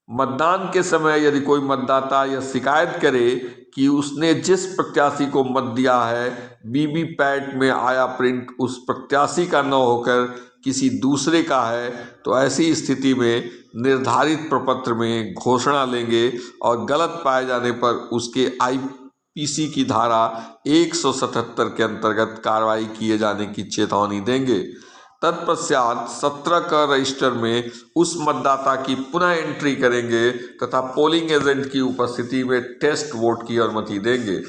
मतदान के समय यदि कोई मतदाता यह शिकायत करे कि उसने जिस प्रत्याशी को मत दिया है वीवीपैट में आया प्रिंट उस प्रत्याशी का न होकर किसी दूसरे का है, तो ऐसी स्थिति में निर्धारित प्रपत्र में घोषणा लेंगे और गलत पाए जाने पर उसके आईपीसी की धारा 177 के अंतर्गत कार्रवाई किए जाने की चेतावनी देंगे। तत्पश्चात 17 का रजिस्टर में उस मतदाता की पुनः एंट्री करेंगे तथा पोलिंग एजेंट की उपस्थिति में टेस्ट वोट की अनुमति देंगे।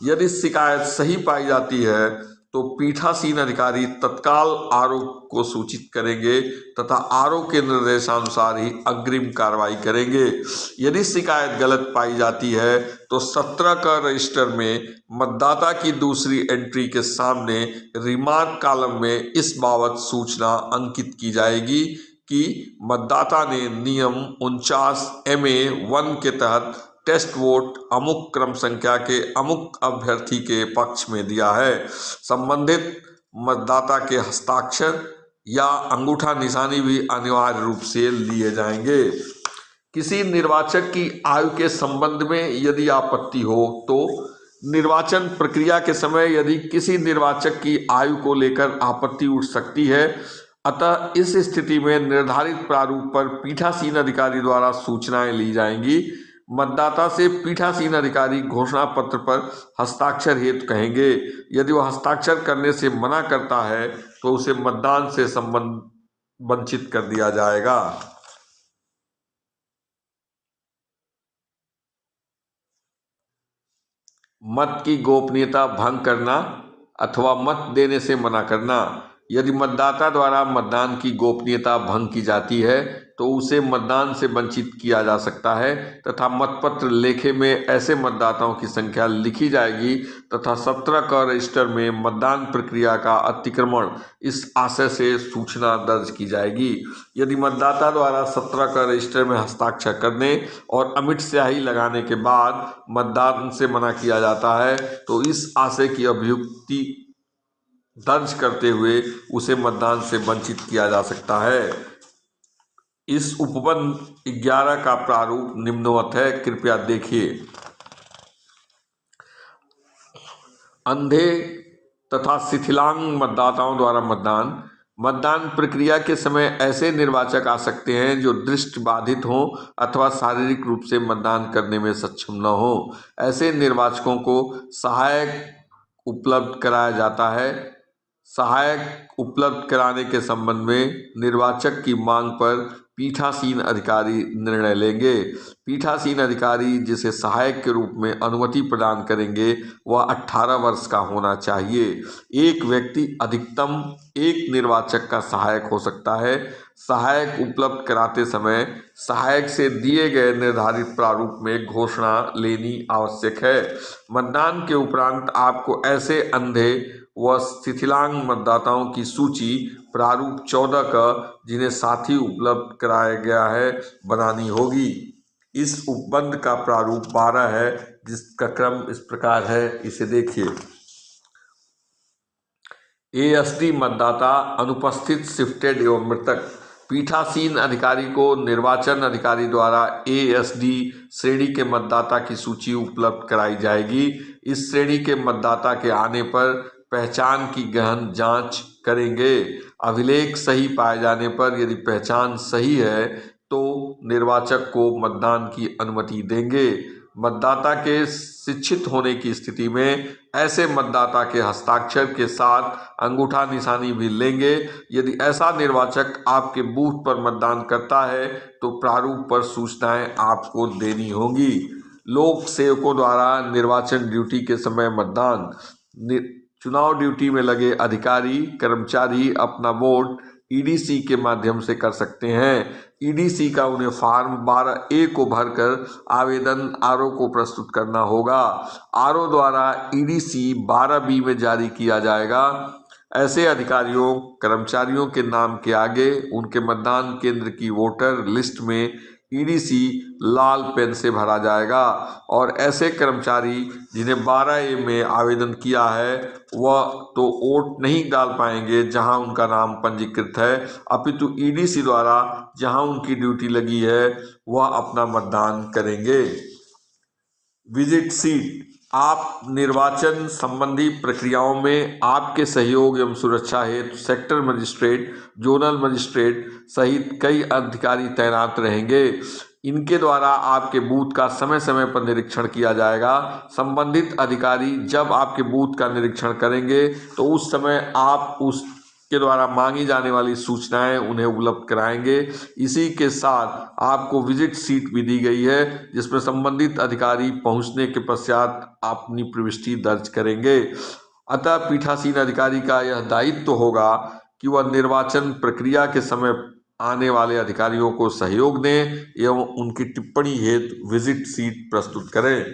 यदि शिकायत सही पाई जाती है तो पीठासीन अधिकारी तत्काल आरओ को सूचित करेंगे तथा आरओ के निर्देशानुसार ही अग्रिम कार्रवाई करेंगे। यदि शिकायत गलत पाई जाती है तो 17 का रजिस्टर में मतदाता की दूसरी एंट्री के सामने रिमार्क कॉलम में इस बाबत सूचना अंकित की जाएगी कि मतदाता ने नियम 49(1) के तहत टेस्ट वोट अमुक क्रम संख्या के अमुक अभ्यर्थी के पक्ष में दिया है। संबंधित मतदाता के हस्ताक्षर या अंगूठा निशानी भी अनिवार्य रूप से लिए जाएंगे। किसी निर्वाचक की आयु के संबंध में यदि आपत्ति हो तो निर्वाचन प्रक्रिया के समय यदि किसी निर्वाचक की आयु को लेकर आपत्ति उठ सकती है, अतः इस स्थिति में निर्धारित प्रारूप पर पीठासीन अधिकारी द्वारा सूचनाएं ली जाएंगी। मतदाता से पीठासीन अधिकारी घोषणा पत्र पर हस्ताक्षर हेतु कहेंगे। यदि वह हस्ताक्षर करने से मना करता है तो उसे मतदान से वंचित कर दिया जाएगा। मत की गोपनीयता भंग करना अथवा मत देने से मना करना। यदि मतदाता द्वारा मतदान की गोपनीयता भंग की जाती है तो उसे मतदान से वंचित किया जा सकता है तथा मतपत्र लेखे में ऐसे मतदाताओं की संख्या लिखी जाएगी तथा 17 का रजिस्टर में मतदान प्रक्रिया का अतिक्रमण इस आशय से सूचना दर्ज की जाएगी। यदि मतदाता द्वारा 17 का रजिस्टर में हस्ताक्षर करने और अमिट स्याही लगाने के बाद मतदान से मना किया जाता है तो इस आशय की अभियुक्ति दर्ज करते हुए उसे मतदान से वंचित किया जा सकता है। इस उपबंध 11 का प्रारूप निम्नवत है, कृपया देखिए। अंधे तथा शिथिलांग मतदाताओं द्वारा मतदान प्रक्रिया के समय ऐसे निर्वाचक आ सकते हैं जो दृष्टि बाधित हों अथवा शारीरिक रूप से मतदान करने में सक्षम न हो। ऐसे निर्वाचकों को सहायक उपलब्ध कराया जाता है। सहायक उपलब्ध कराने के संबंध में निर्वाचक की मांग पर पीठासीन अधिकारी निर्णय लेंगे। पीठासीन अधिकारी जिसे सहायक के रूप में अनुमति प्रदान करेंगे वह 18 वर्ष का होना चाहिए। एक व्यक्ति अधिकतम एक निर्वाचक का सहायक हो सकता है। सहायक उपलब्ध कराते समय सहायक से दिए गए निर्धारित प्रारूप में घोषणा लेनी आवश्यक है। मतदान के उपरांत आपको ऐसे अंधे व शिथिलांग मतदाताओं की सूची प्रारूप 14 का जिन्हें साथ ही उपलब्ध कराया गया है बनानी होगी। इस उपबंध का प्रारूप 12 है, जिसका क्रम इस प्रकार है, इसे देखिए। एएसडी मतदाता अनुपस्थित, शिफ्टेड एवं मृतक। पीठासीन अधिकारी को निर्वाचन अधिकारी द्वारा एएसडी श्रेणी के मतदाता की सूची उपलब्ध कराई जाएगी। इस श्रेणी के मतदाता के आने पर पहचान की गहन जांच करेंगे। अभिलेख सही पाए जाने पर यदि पहचान सही है तो निर्वाचक को मतदान की अनुमति देंगे। मतदाता के शिक्षित होने की स्थिति में ऐसे मतदाता के हस्ताक्षर के साथ अंगूठा निशानी भी लेंगे। यदि ऐसा निर्वाचक आपके बूथ पर मतदान करता है तो प्रारूप पर सूचनाएं आपको देनी होंगी। लोक सेवकों द्वारा निर्वाचन ड्यूटी के समय मतदान। चुनाव ड्यूटी में लगे अधिकारी कर्मचारी अपना वोट ईडीसी के माध्यम से कर सकते हैं। ईडीसी का उन्हें फॉर्म 12A को भरकर आवेदन आरओ को प्रस्तुत करना होगा। आरओ द्वारा ईडीसी 12B में जारी किया जाएगा। ऐसे अधिकारियों कर्मचारियों के नाम के आगे उनके मतदान केंद्र की वोटर लिस्ट में ईडीसी लाल पेन से भरा जाएगा और ऐसे कर्मचारी जिन्हें 12A में आवेदन किया है वह तो वोट नहीं डाल पाएंगे जहां उनका नाम पंजीकृत है, अपितु ईडीसी द्वारा जहां उनकी ड्यूटी लगी है वह अपना मतदान करेंगे। Visit seat. आप निर्वाचन संबंधी प्रक्रियाओं में आपके सहयोग एवं सुरक्षा हेतु सेक्टर मजिस्ट्रेट, जोनल मजिस्ट्रेट सहित कई अधिकारी तैनात रहेंगे। इनके द्वारा आपके बूथ का समय समय पर निरीक्षण किया जाएगा। संबंधित अधिकारी जब आपके बूथ का निरीक्षण करेंगे तो उस समय आप उसके द्वारा मांगी जाने वाली सूचनाएं उन्हें उपलब्ध कराएंगे। इसी के साथ आपको विजिट सीट भी दी गई है, जिसमें संबंधित अधिकारी पहुंचने के पश्चात अपनी प्रविष्टि दर्ज करेंगे। अतः पीठासीन अधिकारी का यह दायित्व होगा कि वह निर्वाचन प्रक्रिया के समय आने वाले अधिकारियों को सहयोग दें एवं उनकी टिप्पणी हेतु विजिट सीट प्रस्तुत करें।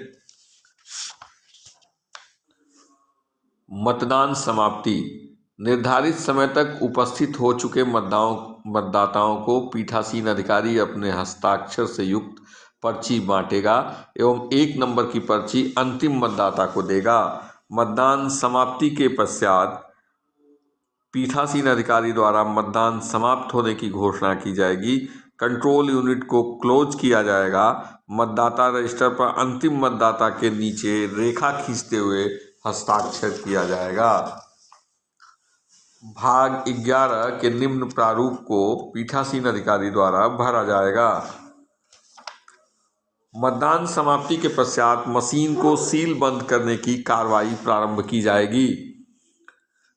मतदान समाप्ति। निर्धारित समय तक उपस्थित हो चुके मतदाताओं को पीठासीन अधिकारी अपने हस्ताक्षर से युक्त पर्ची बांटेगा एवं 1 नंबर की पर्ची अंतिम मतदाता को देगा। मतदान समाप्ति के पश्चात पीठासीन अधिकारी द्वारा मतदान समाप्त होने की घोषणा की जाएगी। कंट्रोल यूनिट को क्लोज किया जाएगा। मतदाता रजिस्टर पर अंतिम मतदाता के नीचे रेखा खींचते हुए हस्ताक्षर किया जाएगा। भाग 11 के निम्न प्रारूप को पीठासीन अधिकारी द्वारा भरा जाएगा। मतदान समाप्ति के पश्चात मशीन को सील बंद करने की कार्रवाई प्रारंभ की जाएगी।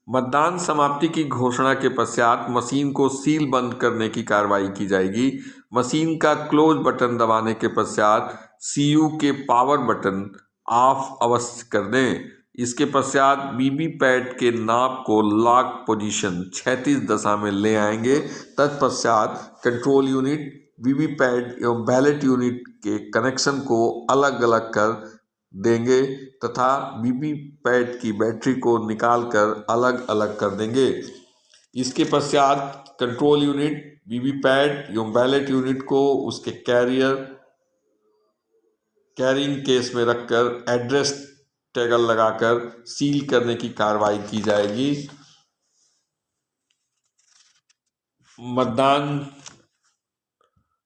मतदान समाप्ति की घोषणा के पश्चात मशीन को सील बंद करने की कार्रवाई की जाएगी। मशीन का क्लोज बटन दबाने के पश्चात सीयू के पावर बटन ऑफ अवश्य कर दें। इसके पश्चात वीवीपैट के नाप को लॉक पोजीशन 36 दशा में ले आएंगे। तत्पश्चात कंट्रोल यूनिट वीवीपैट एवं बैलेट यूनिट के कनेक्शन को अलग अलग कर देंगे तथा वीवीपैट की बैटरी को निकालकर अलग अलग कर देंगे। इसके पश्चात कंट्रोल यूनिट वीवीपैट एवं बैलेट यूनिट को उसके कैरिंग केस में रखकर एड्रेस टैगल लगाकर सील करने की कार्रवाई की जाएगी। मतदान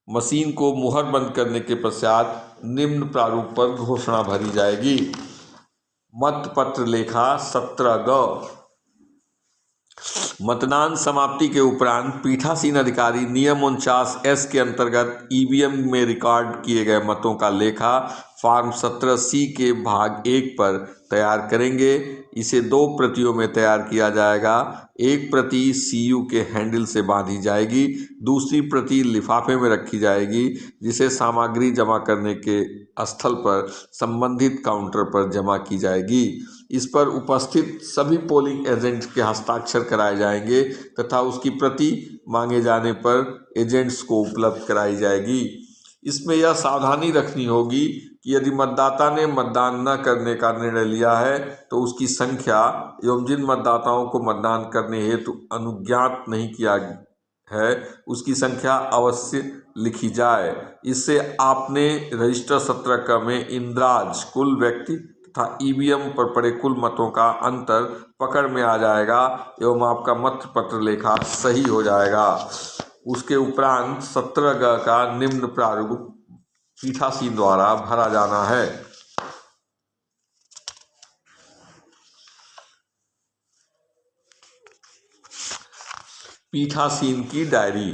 मशीन को मुहर बंद करने के पश्चात निम्न प्रारूप पर घोषणा भरी जाएगी। मतपत्र लेखा 17 मतदान समाप्ति के उपरांत पीठासीन अधिकारी नियम 49S के अंतर्गत ईवीएम में रिकॉर्ड किए गए मतों का लेखा फॉर्म 17C के भाग 1 पर तैयार करेंगे। इसे 2 प्रतियों में तैयार किया जाएगा। एक प्रति सीयू के हैंडल से बांधी जाएगी, दूसरी प्रति लिफाफे में रखी जाएगी, जिसे सामग्री जमा करने के स्थल पर संबंधित काउंटर पर जमा की जाएगी। इस पर उपस्थित सभी पोलिंग एजेंट के हस्ताक्षर कराए जाएंगे तथा उसकी प्रति मांगे जाने पर एजेंट्स को उपलब्ध कराई जाएगी। इसमें यह सावधानी रखनी होगी कि यदि मतदाता ने मतदान न करने का निर्णय लिया है तो उसकी संख्या एवं जिन मतदाताओं को मतदान करने हेतु अनुज्ञात नहीं किया है उसकी संख्या अवश्य लिखी जाए। इससे आपने रजिस्टर सत्र में इंद्राज कुल व्यक्ति तथा ईवीएम पर पड़े कुल मतों का अंतर पकड़ में आ जाएगा एवं आपका मत पत्र लेखा सही हो जाएगा। उसके उपरांत 17 का निम्न प्रारूप पीठासीन द्वारा भरा जाना है। पीठासीन की डायरी।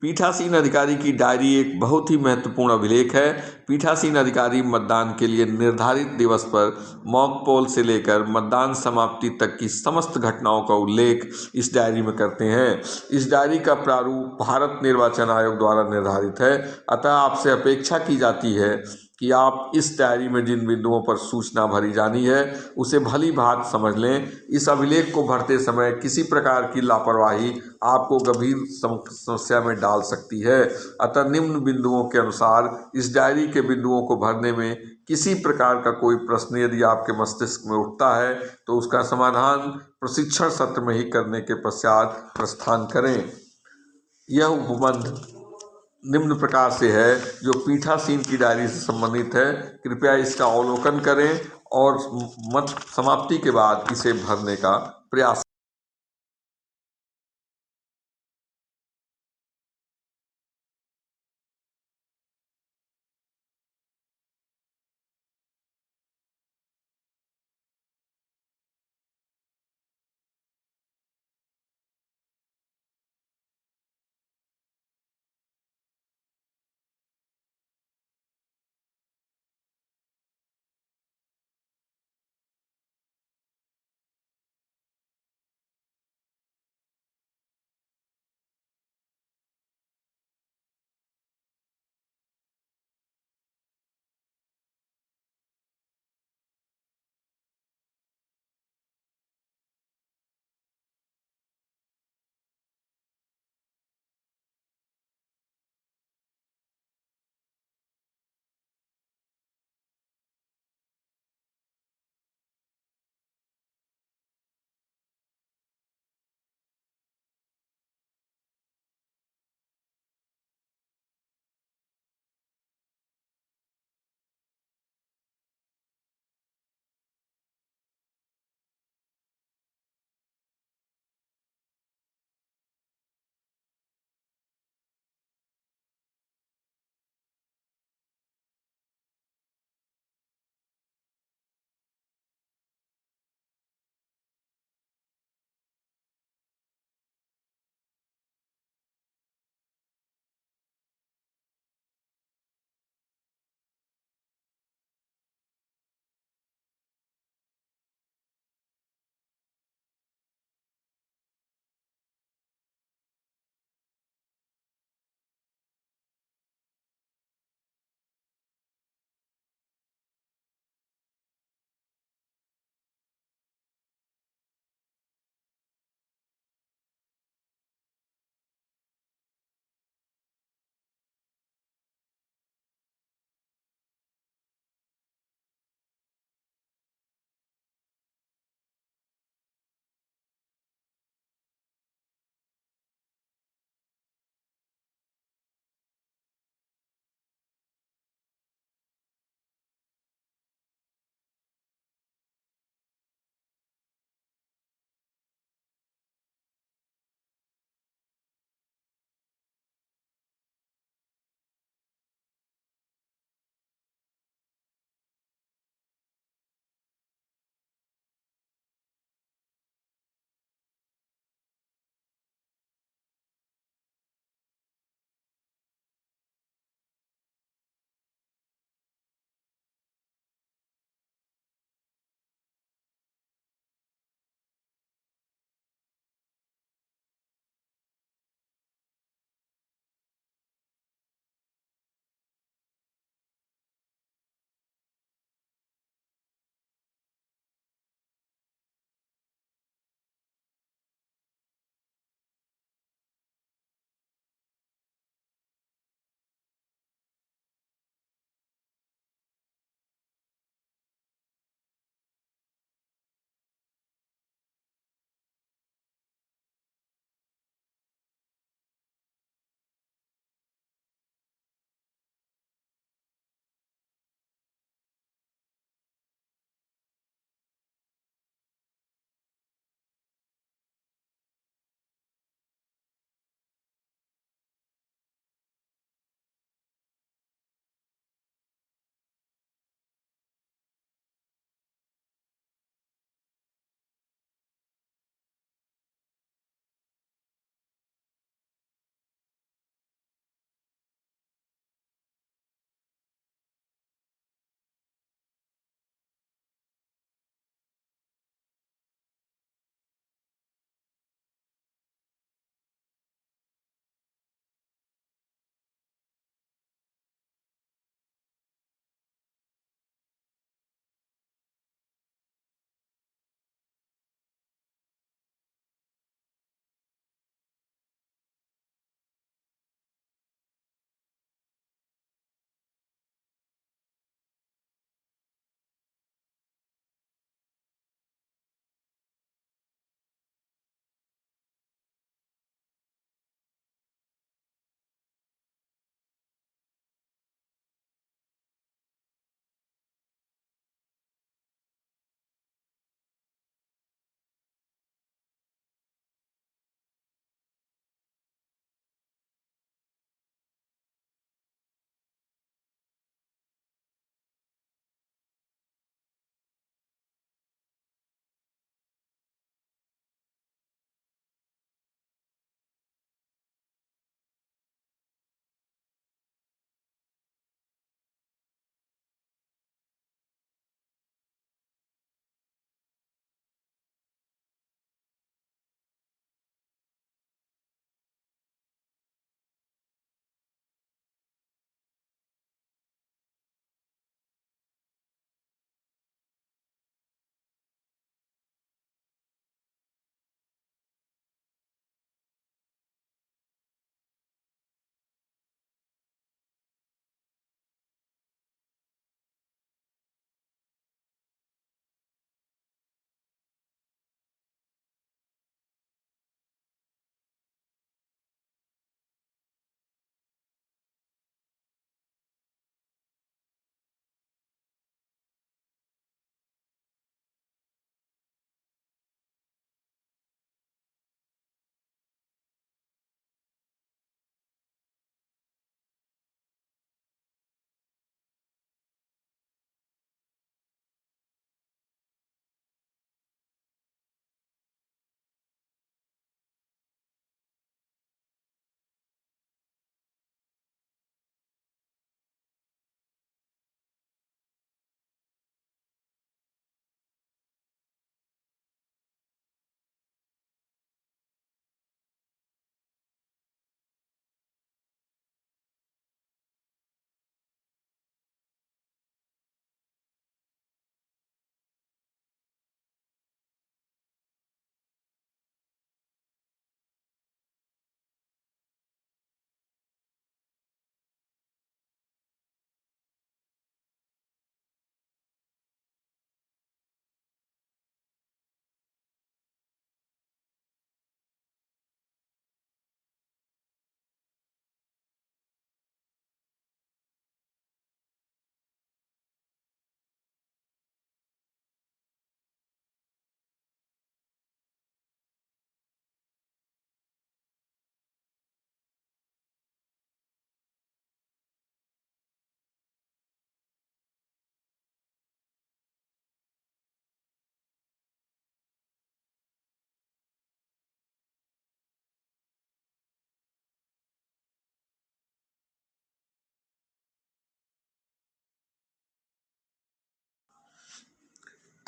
पीठासीन अधिकारी की डायरी एक बहुत ही महत्वपूर्ण अभिलेख है। पीठासीन अधिकारी मतदान के लिए निर्धारित दिवस पर मॉक पोल से लेकर मतदान समाप्ति तक की समस्त घटनाओं का उल्लेख इस डायरी में करते हैं। इस डायरी का प्रारूप भारत निर्वाचन आयोग द्वारा निर्धारित है। अतः आपसे अपेक्षा की जाती है कि आप इस डायरी में जिन बिंदुओं पर सूचना भरी जानी है उसे भली भांति समझ लें। इस अभिलेख को भरते समय किसी प्रकार की लापरवाही आपको गंभीर समस्या में डाल सकती है। अतः निम्न बिंदुओं के अनुसार इस डायरी के बिंदुओं को भरने में किसी प्रकार का कोई प्रश्न यदि आपके मस्तिष्क में उठता है तो उसका समाधान प्रशिक्षण सत्र में ही करने के पश्चात प्रस्थान करें। यह उपबंध निम्न प्रकार से है जो पीठासीन की डायरी से संबंधित है। कृपया इसका अवलोकन करें और मत समाप्ति के बाद इसे भरने का प्रयास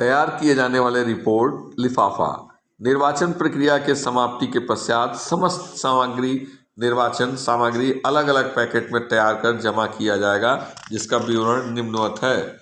तैयार किए जाने वाले रिपोर्ट लिफाफा। निर्वाचन प्रक्रिया के समाप्ति के पश्चात समस्त सामग्री निर्वाचन सामग्री अलग अलग पैकेट में तैयार कर जमा किया जाएगा, जिसका विवरण निम्नवत है।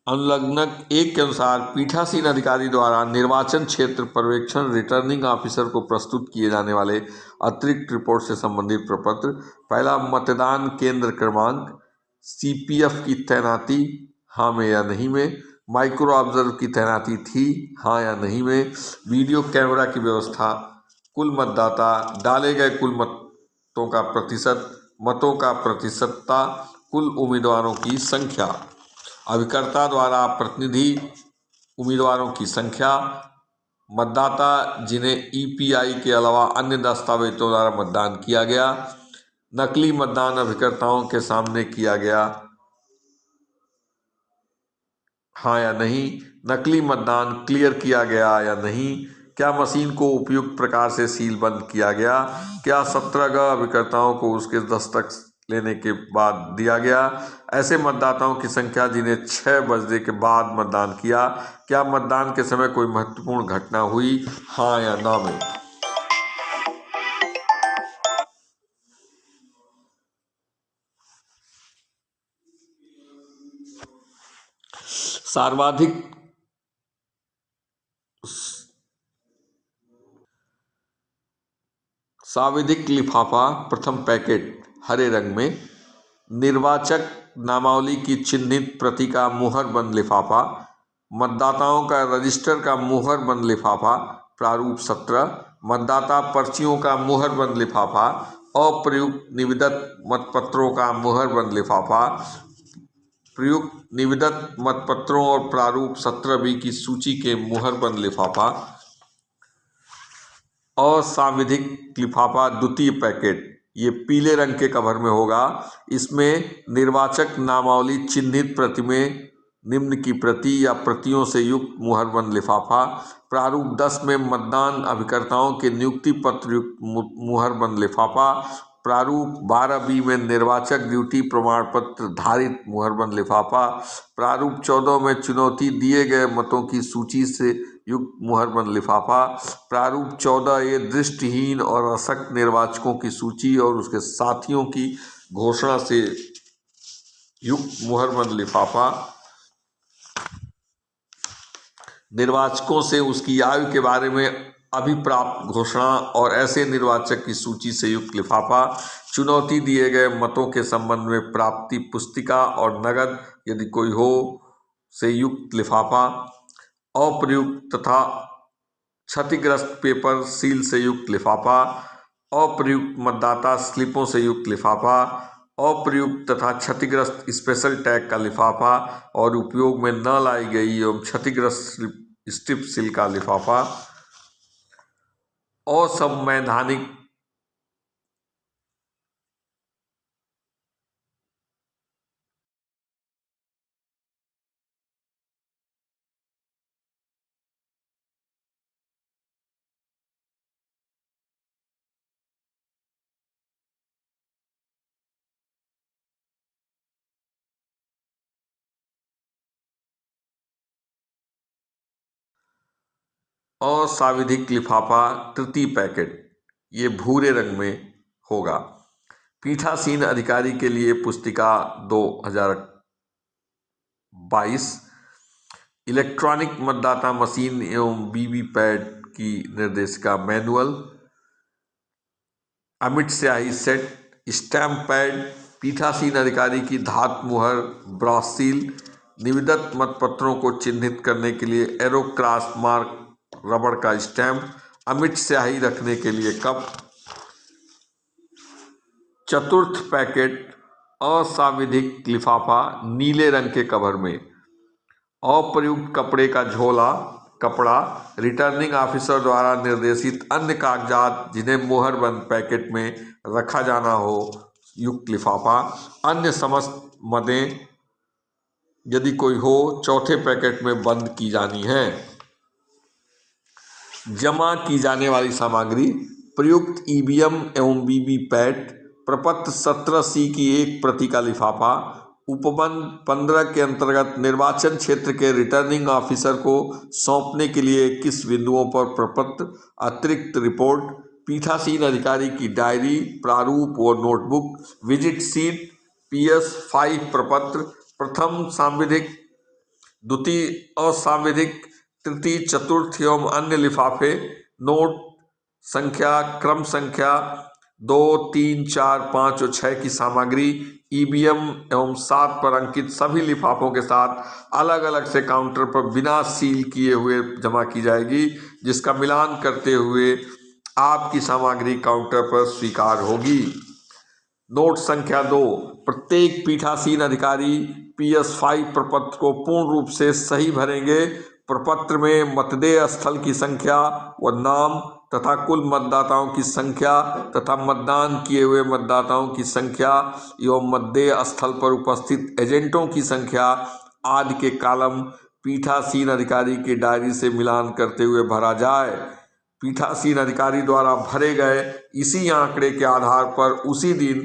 अनुलग्नक 1 के अनुसार पीठासीन अधिकारी द्वारा निर्वाचन क्षेत्र पर्यवेक्षण रिटर्निंग ऑफिसर को प्रस्तुत किए जाने वाले अतिरिक्त रिपोर्ट से संबंधित प्रपत्र। पहला, मतदान केंद्र क्रमांक, सीपीएफ की तैनाती हाँ में या नहीं में, माइक्रो ऑब्जर्वर की तैनाती थी हाँ या नहीं में, वीडियो कैमरा की व्यवस्था, कुल मतदाता, डाले गए कुल मतों का प्रतिशत, मतों का प्रतिशतता, कुल उम्मीदवारों की संख्या, अभिकर्ता द्वारा प्रतिनिधि उम्मीदवारों की संख्या, मतदाता जिन्हें ईपीआई के अलावा अन्य दस्तावेजों द्वारा मतदान किया गया, नकली मतदान अभिकर्ताओं के सामने किया गया हाँ या नहीं, नकली मतदान क्लियर किया गया या नहीं, क्या मशीन को उपयुक्त प्रकार से सील बंद किया गया, क्या 17 अभिकर्ताओं को उसके दस्तक लेने के बाद दिया गया, ऐसे मतदाताओं की संख्या जिन्हें 6 बजे के बाद मतदान किया, क्या मतदान के समय कोई महत्वपूर्ण घटना हुई हाँ या ना में। सर्वाधिक साविधिक लिफाफा प्रथम पैकेट हरे रंग में, निर्वाचक नामावली की चिन्हित प्रति का मुहरबंद लिफाफा, मतदाताओं का रजिस्टर का मुहरबंद लिफाफा प्रारूप 17, मतदाता पर्चियों का मुहरबंद लिफाफा, अप्रयुक्त निविदत मतपत्रों का मुहरबंद लिफाफा, प्रयुक्त निविदत मतपत्रों और प्रारूप 17B की सूची के मुहरबंद लिफाफा, असांविधिक लिफाफा द्वितीय पैकेट, ये पीले रंग के कवर में होगा। इसमें निर्वाचक नामावली चिन्हित प्रति में निम्न की प्रति या प्रतियों से युक्त मुहरबंद लिफाफा, प्रारूप 10 में मतदान अभिकर्ताओं के नियुक्ति पत्र युक्त मुहरबंद लिफाफा, प्रारूप 12B में निर्वाचक ड्यूटी प्रमाण पत्र धारित मुहरबंद लिफाफा, प्रारूप 14 में चुनौती दिए गए मतों की सूची से युक्त मुहरबंद लिफाफा, प्रारूप 14A दृष्टिहीन और अशक्त निर्वाचकों की सूची और उसके साथियों की घोषणा से युक्त मुहरबंद लिफाफा, निर्वाचकों से उसकी आयु के बारे में अभिप्राप्त घोषणा और ऐसे निर्वाचक की सूची से युक्त लिफाफा, चुनौती दिए गए मतों के संबंध में प्राप्ति पुस्तिका और नगद यदि कोई हो से युक्त लिफाफा, अप्रयुक्त तथा क्षतिग्रस्त पेपर सील से युक्त लिफाफा, अप्रयुक्त मतदाता स्लिपों से युक्त लिफाफा, अप्रयुक्त तथा क्षतिग्रस्त स्पेशल टैग का लिफाफा और उपयोग में न लाई गई एवं क्षतिग्रस्त स्ट्रिप सील का लिफाफा, असंवैधानिक असाविधिक लिफाफा तृतीय पैकेट, ये भूरे रंग में होगा। पीठासीन अधिकारी के लिए पुस्तिका 2022, इलेक्ट्रॉनिक मतदाता मशीन एवं वीवीपैट की निर्देशिका मैनुअल, अमिट स्याही सेट, स्टैम्प पैड, पीठासीन अधिकारी की धातु मुहर ब्रॉस सील, निविदत मतपत्रों को चिन्हित करने के लिए एरो क्रॉस मार्क रबड़ का स्टैम्प, अमिट स्याही रखने के लिए कप। चतुर्थ पैकेट असाविधिक लिफाफा नीले रंग के कवर में, अप्रयुक्त कपड़े का झोला कपड़ा, रिटर्निंग ऑफिसर द्वारा निर्देशित अन्य कागजात जिन्हें मुहरबंद पैकेट में रखा जाना हो युक्त लिफाफा, अन्य समस्त मदें यदि कोई हो चौथे पैकेट में बंद की जानी है। जमा की जाने वाली सामग्री, प्रयुक्त ईवीएम एवं वीवीपैट, प्रपत्र 17C की एक प्रति का लिफाफा, उपबंध 15 के अंतर्गत निर्वाचन क्षेत्र के रिटर्निंग ऑफिसर को सौंपने के लिए किस बिंदुओं पर प्रपत्र, अतिरिक्त रिपोर्ट, पीठासीन अधिकारी की डायरी, प्रारूप व नोटबुक, विजिट सीट, PS5 प्रपत्र, प्रथम सांविधिक, द्वितीय असांविधिक, तृतीय, चतुर्थ एवं अन्य लिफाफे, नोट संख्या, क्रम संख्या 2, 3, 4, 5 और 6 की सामग्री, EVM एवं 7 पर अंकित सभी लिफाफों के साथ अलग अलग से काउंटर पर बिना सील किए हुए जमा की जाएगी, जिसका मिलान करते हुए आपकी सामग्री काउंटर पर स्वीकार होगी। नोट संख्या 2, प्रत्येक पीठासीन अधिकारी PS5 प्रपत्र को पूर्ण रूप से सही भरेंगे। प्रपत्र में मतदेय स्थल की संख्या व नाम तथा कुल मतदाताओं की संख्या तथा मतदान किए हुए मतदाताओं की संख्या एवं मतदेय स्थल पर उपस्थित एजेंटों की संख्या आदि के कॉलम पीठासीन अधिकारी की डायरी से मिलान करते हुए भरा जाए। पीठासीन अधिकारी द्वारा भरे गए इसी आंकड़े के आधार पर उसी दिन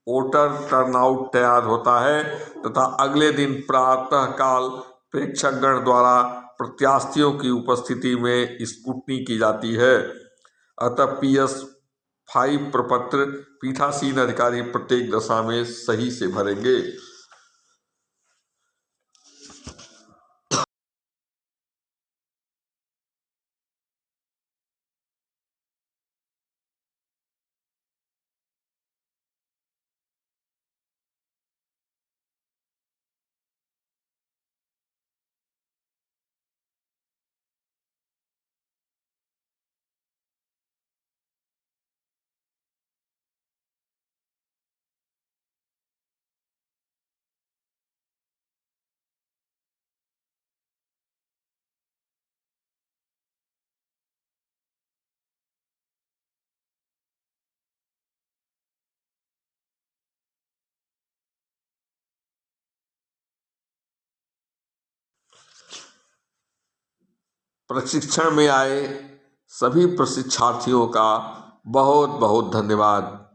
वोटर टर्नआउट तैयार होता है तथा अगले दिन प्रातःकाल प्रेक्षकगण द्वारा प्रत्याशियों की उपस्थिति में स्क्रूटनी की जाती है। अतः PS5 प्रपत्र पीठासीन अधिकारी प्रत्येक दशा में सही से भरेंगे। प्रशिक्षण में आए सभी प्रशिक्षार्थियों का बहुत बहुत धन्यवाद।